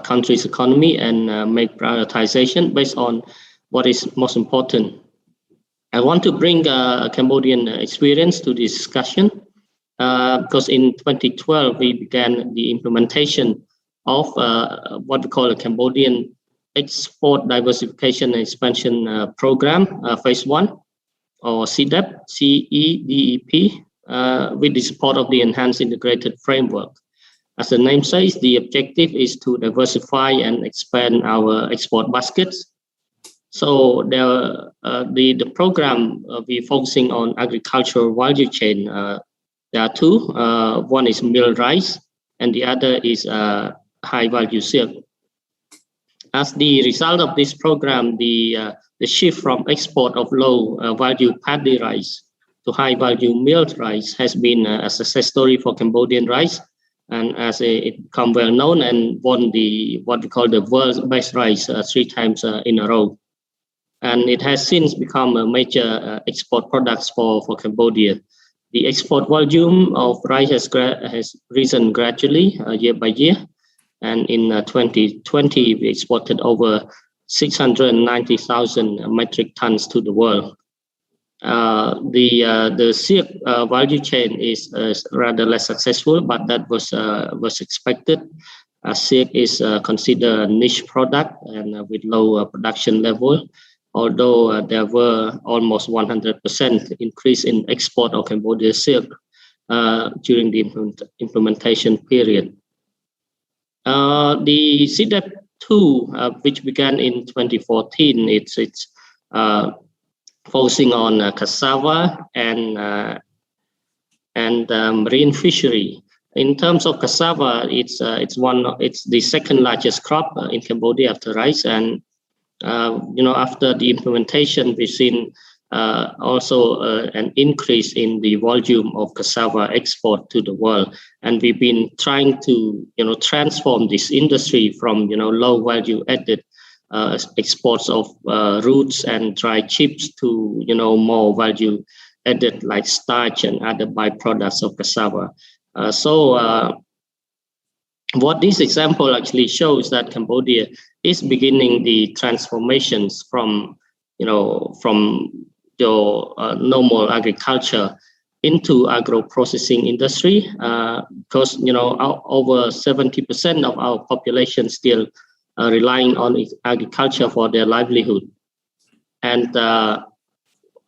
country's economy and make prioritization based on what is most important. I want to bring a Cambodian experience to this discussion because in 2012 we began the implementation of what we call a Cambodian Export Diversification and Expansion Program, Phase 1, or CEDEP, CEDEP, with the support of the Enhanced Integrated Framework. As the name says, the objective is to diversify and expand our export baskets. So the program we're focusing on agricultural value chain. There are two. One is milled rice, and the other is high value silk. As the result of this program, the shift from export of low value paddy rice to high value milled rice has been a success story for Cambodian rice, and as it become well known and won what we call the world's best rice 3 times in a row. And it has since become a major export product for Cambodia. The export volume of rice has risen gradually year by year. And in 2020, we exported over 690,000 metric tons to the world. The silk value chain is rather less successful, but that was expected. Silk is considered a niche product and with low production level, although there were almost 100% increase in export of Cambodian silk during the implementation period. The CEDEP 2, which began in 2014, it's focusing on cassava and marine fishery. In terms of cassava, it's the second largest crop in Cambodia after rice, and after the implementation, we've seen also an increase in the volume of cassava export to the world, and we've been trying to transform this industry from low value added exports of roots and dried chips to more value added like starch and other byproducts of cassava. What this example actually shows that Cambodia is beginning the transformations from your normal agriculture into agro-processing industry, because over 70% of our population still relying on agriculture for their livelihood, and a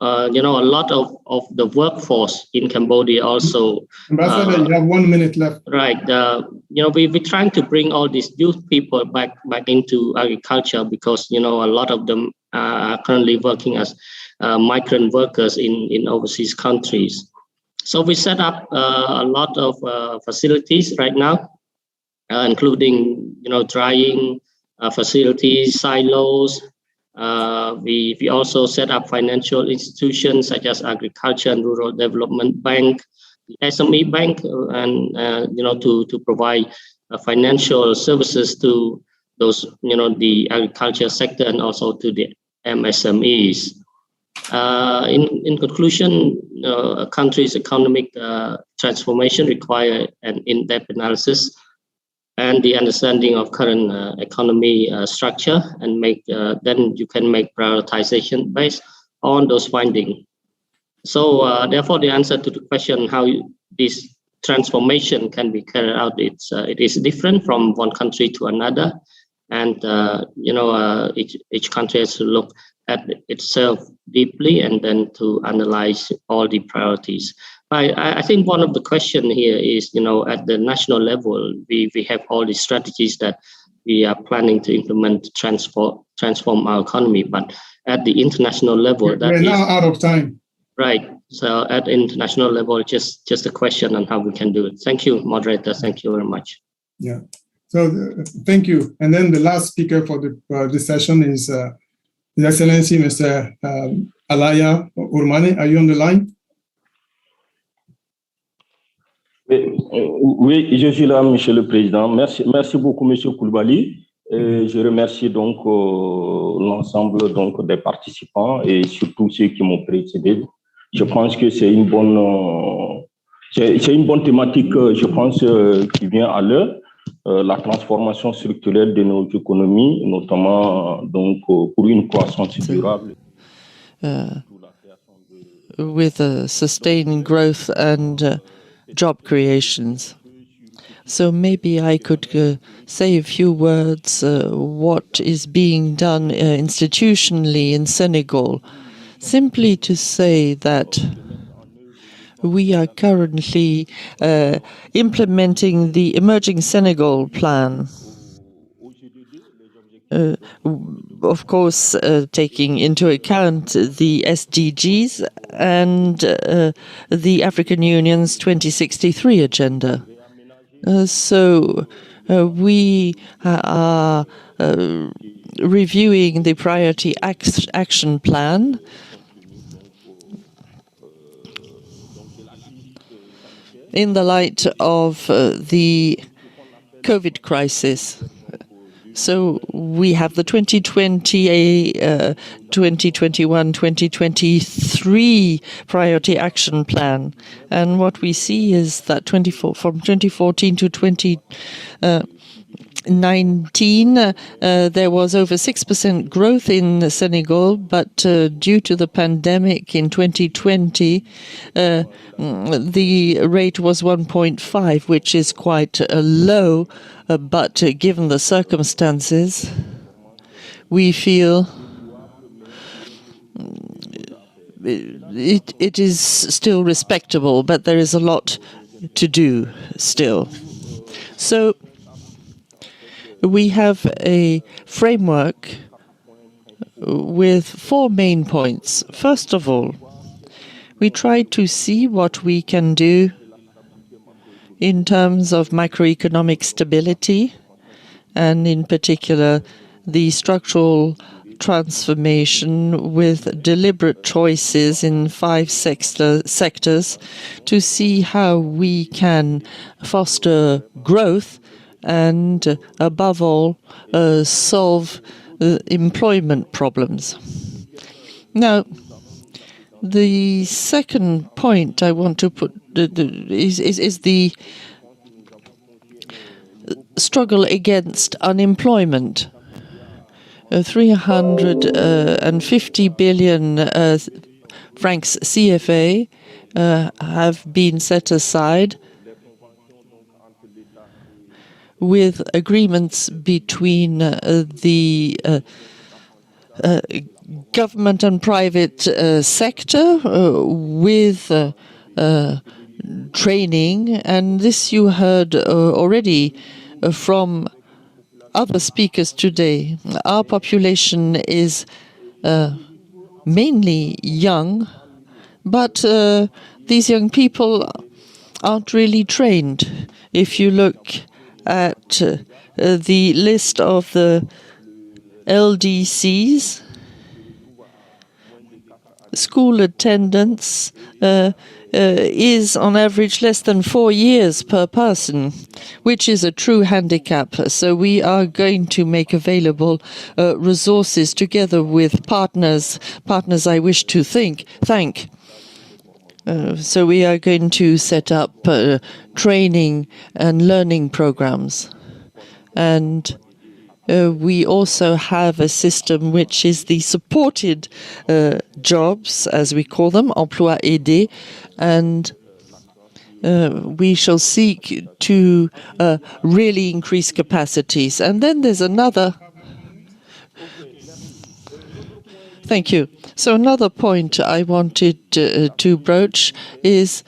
lot of the workforce in Cambodia also. Ambassador, you have 1 minute left. Right. We're trying to bring all these youth people back into agriculture, because a lot of them are currently working as migrant workers in overseas countries. So we set up a lot of facilities right now, including drying facilities, silos. We also set up financial institutions such as Agriculture and Rural Development Bank, SME Bank, and to provide financial services to those the agriculture sector and also to the MSMEs. In conclusion, a country's economic transformation require an in-depth analysis and the understanding of current economy structure, and then you can make prioritization based on those findings. So therefore, the answer to the question how this transformation can be carried out, it is different from one country to another, and each country has to look at itself deeply and then to analyze all the priorities. I think one of the question here is, at the national level, we have all the strategies that we are planning to implement to transform our economy. But at the international level, we're now out of time. Right. So at the international level, just a question on how we can do it. Thank you, moderator. Thank you very much. Yeah. So thank you. And then the last speaker for this session is His Excellency Mr. Alaya Urmane. Are you on the line? Oui, je suis là, Monsieur le Président. Merci beaucoup, Monsieur Koulibaly. Je remercie donc l'ensemble donc des participants et surtout ceux qui m'ont précédé. Je pense que c'est une bonne thématique, je pense, qui vient à l'heure. La transformation structurelle de nos économies, notamment donc pour une croissance durable. With sustained growth and job creations. So maybe I could say a few words what is being done institutionally in Senegal. Simply to say that we are currently implementing the Emerging Senegal plan. Of course, taking into account the SDGs and the African Union's 2063 agenda. So we are reviewing the priority action plan. In the light of the COVID crisis. So we have the 2020, 2021, 2023 priority action plan. And what we see is that from 2014 to 2019, there was over 6% growth in Senegal, but due to the pandemic in 2020, the rate was 1.5, which is quite low. But given the circumstances, we feel it is still respectable, but there is a lot to do still. So we have a framework with 4 main points. First of all, we try to see what we can do in terms of macroeconomic stability, and in particular, the structural transformation with deliberate choices in 5 sectors to see how we can foster growth and, above all, solve employment problems. Now, The second point I want to put is the struggle against unemployment. 350 billion francs CFA have been set aside with agreements between the government and private sector with training, and this you heard already from other speakers today. Our population is mainly young, but these young people aren't really trained. If you look at the list of the Ldcs, school attendance is on average less than 4 years per person, which is a true handicap. So we are going to make available resources together with partners I wish to thank. So we are going to set up training and learning programs. And we also have a system which is the supported jobs, as we call them, emploi aidé, and we shall seek to really increase capacities. And then there's another... Thank you. So another point I wanted to broach is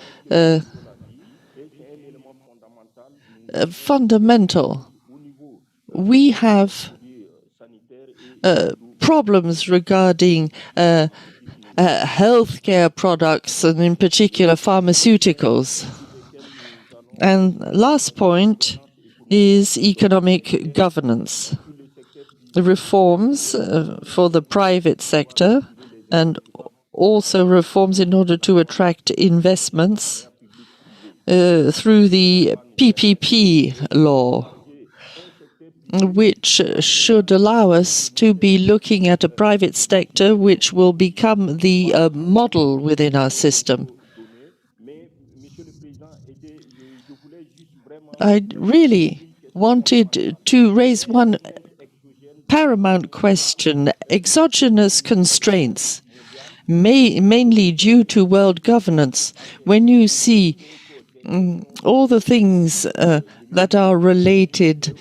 fundamental. We have problems regarding healthcare products, and in particular pharmaceuticals. And last point is economic governance. The reforms for the private sector, and also reforms in order to attract investments through the PPP law, which should allow us to be looking at a private sector which will become the model within our system. I really wanted to raise one paramount question. Exogenous constraints, mainly due to world governance. When you see all the things that are related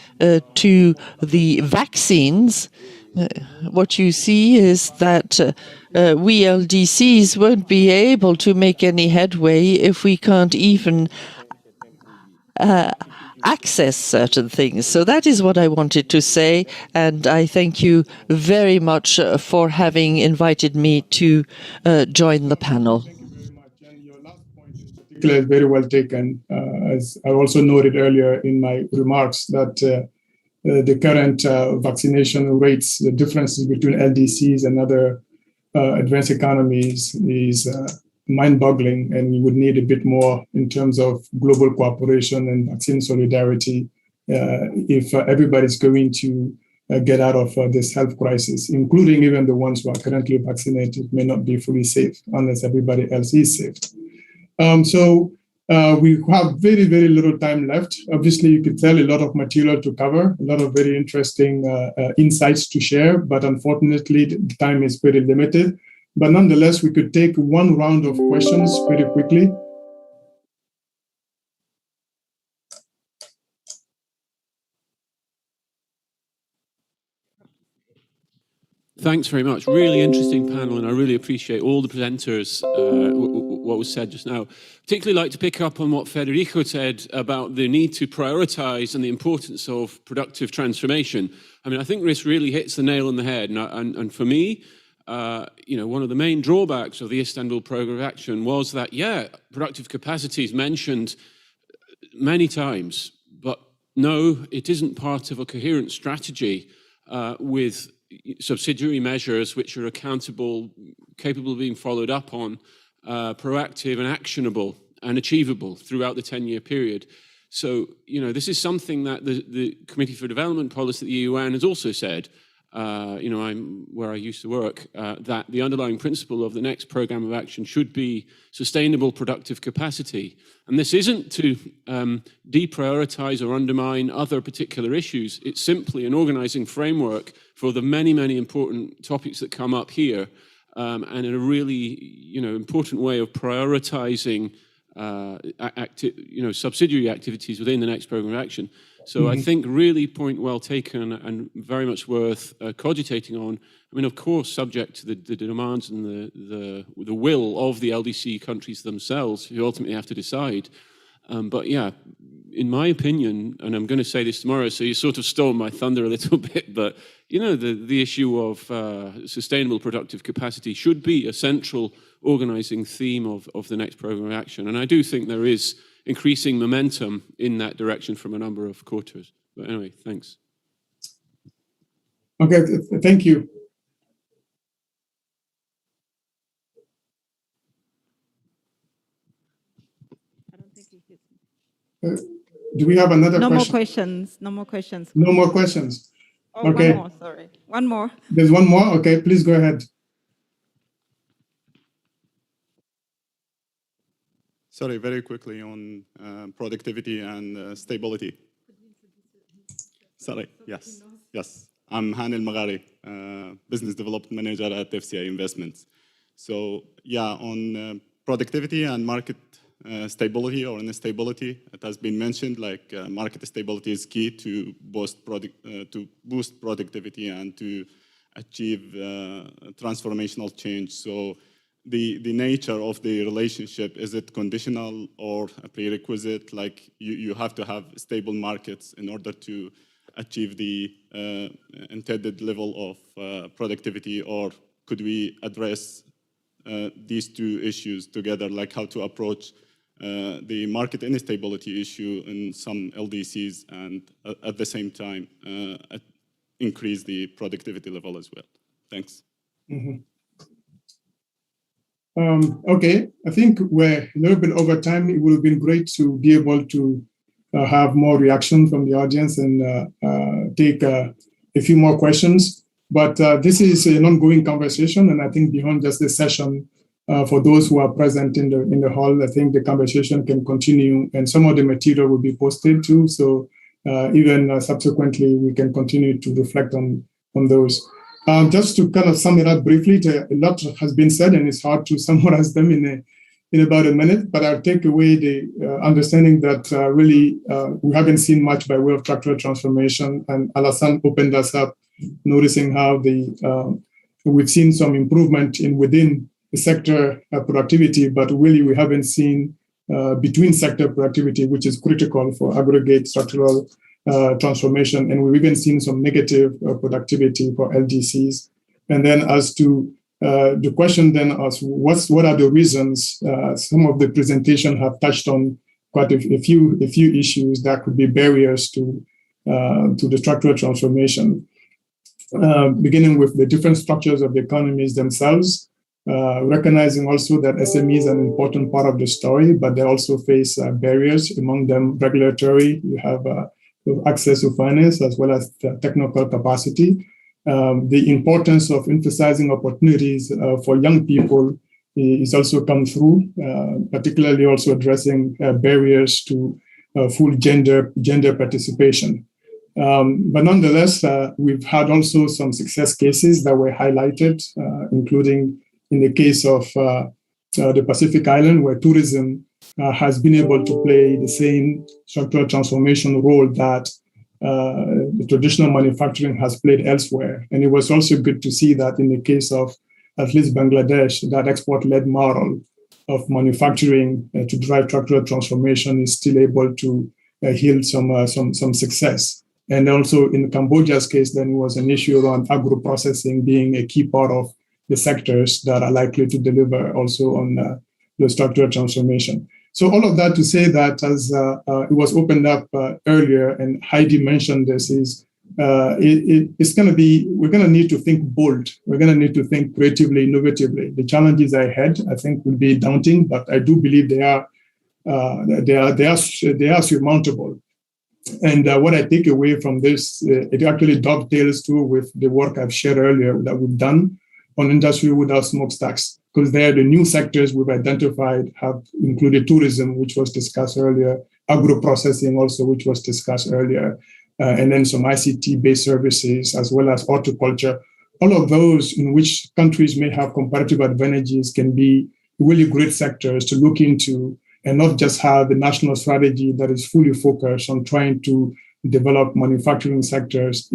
to the vaccines, what you see is that we LDCs won't be able to make any headway if we can't even access certain things. So that is what I wanted to say, and I thank you very much for having invited me to join the panel. Is very well taken. As I also noted earlier in my remarks, that the current vaccination rates, the differences between LDCs and other advanced economies is mind-boggling, and we would need a bit more in terms of global cooperation and vaccine solidarity if everybody's going to get out of this health crisis, including even the ones who are currently vaccinated may not be fully safe unless everybody else is safe. So we have very, very little time left. Obviously, you could tell a lot of material to cover, a lot of very interesting insights to share, but unfortunately, the time is pretty limited. But nonetheless, we could take one round of questions pretty quickly. Thanks very much. Really interesting panel, and I really appreciate all the presenters, what was said just now. Particularly like to pick up on what Federico said about the need to prioritize and the importance of productive transformation. I mean, I think this really hits the nail on the head. And for me, you know, one of the main drawbacks of the Istanbul Programme of Action was that, yeah, productive capacity is mentioned many times, but no, it isn't part of a coherent strategy with subsidiary measures which are accountable, capable of being followed up on, proactive and actionable and achievable throughout the 10-year period. So, you know, this is something that the Committee for Development Policy at the UN has also said. where I used to work, that the underlying principle of the next program of action should be sustainable productive capacity. And this isn't to deprioritize or undermine other particular issues. It's simply an organizing framework for the many, many important topics that come up here, and in a really, important way of prioritizing subsidiary activities within the next program of action. So I think really point well taken and very much worth cogitating on. I mean, of course, subject to the demands and the will of the LDC countries themselves, who ultimately have to decide. But yeah, in my opinion, and I'm going to say this tomorrow, so you sort of stole my thunder a little bit, but the issue of sustainable productive capacity should be a central organizing theme of the next program of action. And I do think there is increasing momentum in that direction from a number of quarters. But anyway, thanks. Okay, thank you. I don't think he hits me. Do we have another question? No more questions. No more questions. No more questions. Oh, okay. One more, sorry. One more. There's one more? Okay, please go ahead. Sorry, very quickly on productivity and stability. Sorry, yes. I'm Hani Al-Maghari, Business Development Manager at FCI Investments. So yeah, on productivity and market stability or instability, it has been mentioned, like market stability is key to boost productivity and to achieve transformational change. So the nature of the relationship, is it conditional or a prerequisite? Like you have to have stable markets in order to achieve the intended level of productivity, or could we address these two issues together, like how to approach the market instability issue in some LDCs and at the same time increase the productivity level as well? Thanks. Mm-hmm. Okay, I think we're a little bit over time. It would have been great to be able to have more reaction from the audience and take a few more questions. But this is an ongoing conversation, and I think beyond just this session, for those who are present in the hall, I think the conversation can continue, and some of the material will be posted too. So even subsequently, we can continue to reflect on those. Just to kind of sum it up briefly, a lot has been said, and it's hard to summarize them in about a minute, but I'll take away the understanding that really we haven't seen much by way of structural transformation, and Alassane opened us up, noticing how we've seen some improvement within the sector productivity, but really we haven't seen between sector productivity, which is critical for aggregate structural transformation, and we've even seen some negative productivity for LDCs. And then as to the question then as what are the reasons, some of the presentation have touched on quite a few issues that could be barriers to the structural transformation, beginning with the different structures of the economies themselves, recognizing also that SMEs are an important part of the story, but they also face barriers, among them regulatory. You have access to finance as well as technical capacity. The importance of emphasizing opportunities for young people is also come through, particularly also addressing barriers to full gender participation. But nonetheless, we've had also some success cases that were highlighted, including in the case of the Pacific Island, where tourism has been able to play the same structural transformation role that the traditional manufacturing has played elsewhere. And it was also good to see that in the case of at least Bangladesh, that export-led model of manufacturing to drive structural transformation is still able to yield some success. And also in Cambodia's case, then was an issue around agro-processing being a key part of the sectors that are likely to deliver also on the structural transformation. So all of that to say that, as it was opened up earlier, and Heidi mentioned this, is it's going to be, we're going to need to think bold. We're going to need to think creatively, innovatively. The challenges ahead, I think, will be daunting, but I do believe they are surmountable. And what I take away from this, it actually dovetails too with the work I've shared earlier that we've done on industry without smokestacks, because there the new sectors we've identified have included tourism, which was discussed earlier, agro-processing also, which was discussed earlier, and then some ICT-based services, as well as horticulture. All of those in which countries may have comparative advantages can be really great sectors to look into, and not just have the national strategy that is fully focused on trying to develop manufacturing sectors,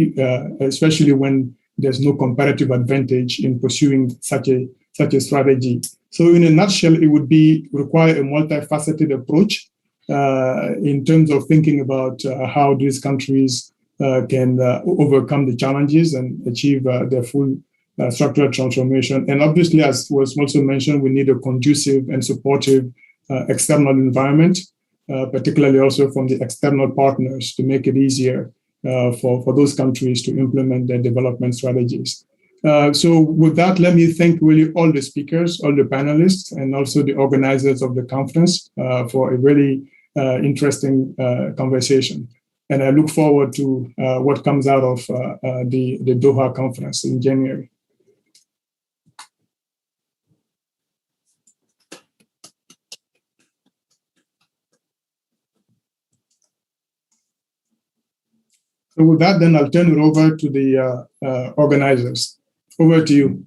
especially when there's no comparative advantage in pursuing such a strategy. So in a nutshell, it would require a multifaceted approach in terms of thinking about how these countries can overcome the challenges and achieve their full structural transformation. And obviously, as was also mentioned, we need a conducive and supportive external environment, particularly also from the external partners, to make it easier for those countries to implement their development strategies. So with that, let me thank really all the speakers, all the panelists, and also the organizers of the conference for a really interesting conversation. And I look forward to what comes out of the Doha conference in January. So with that, then I'll turn it over to the organizers. Over to you.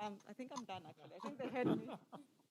I think I'm done, actually. I think they heard me.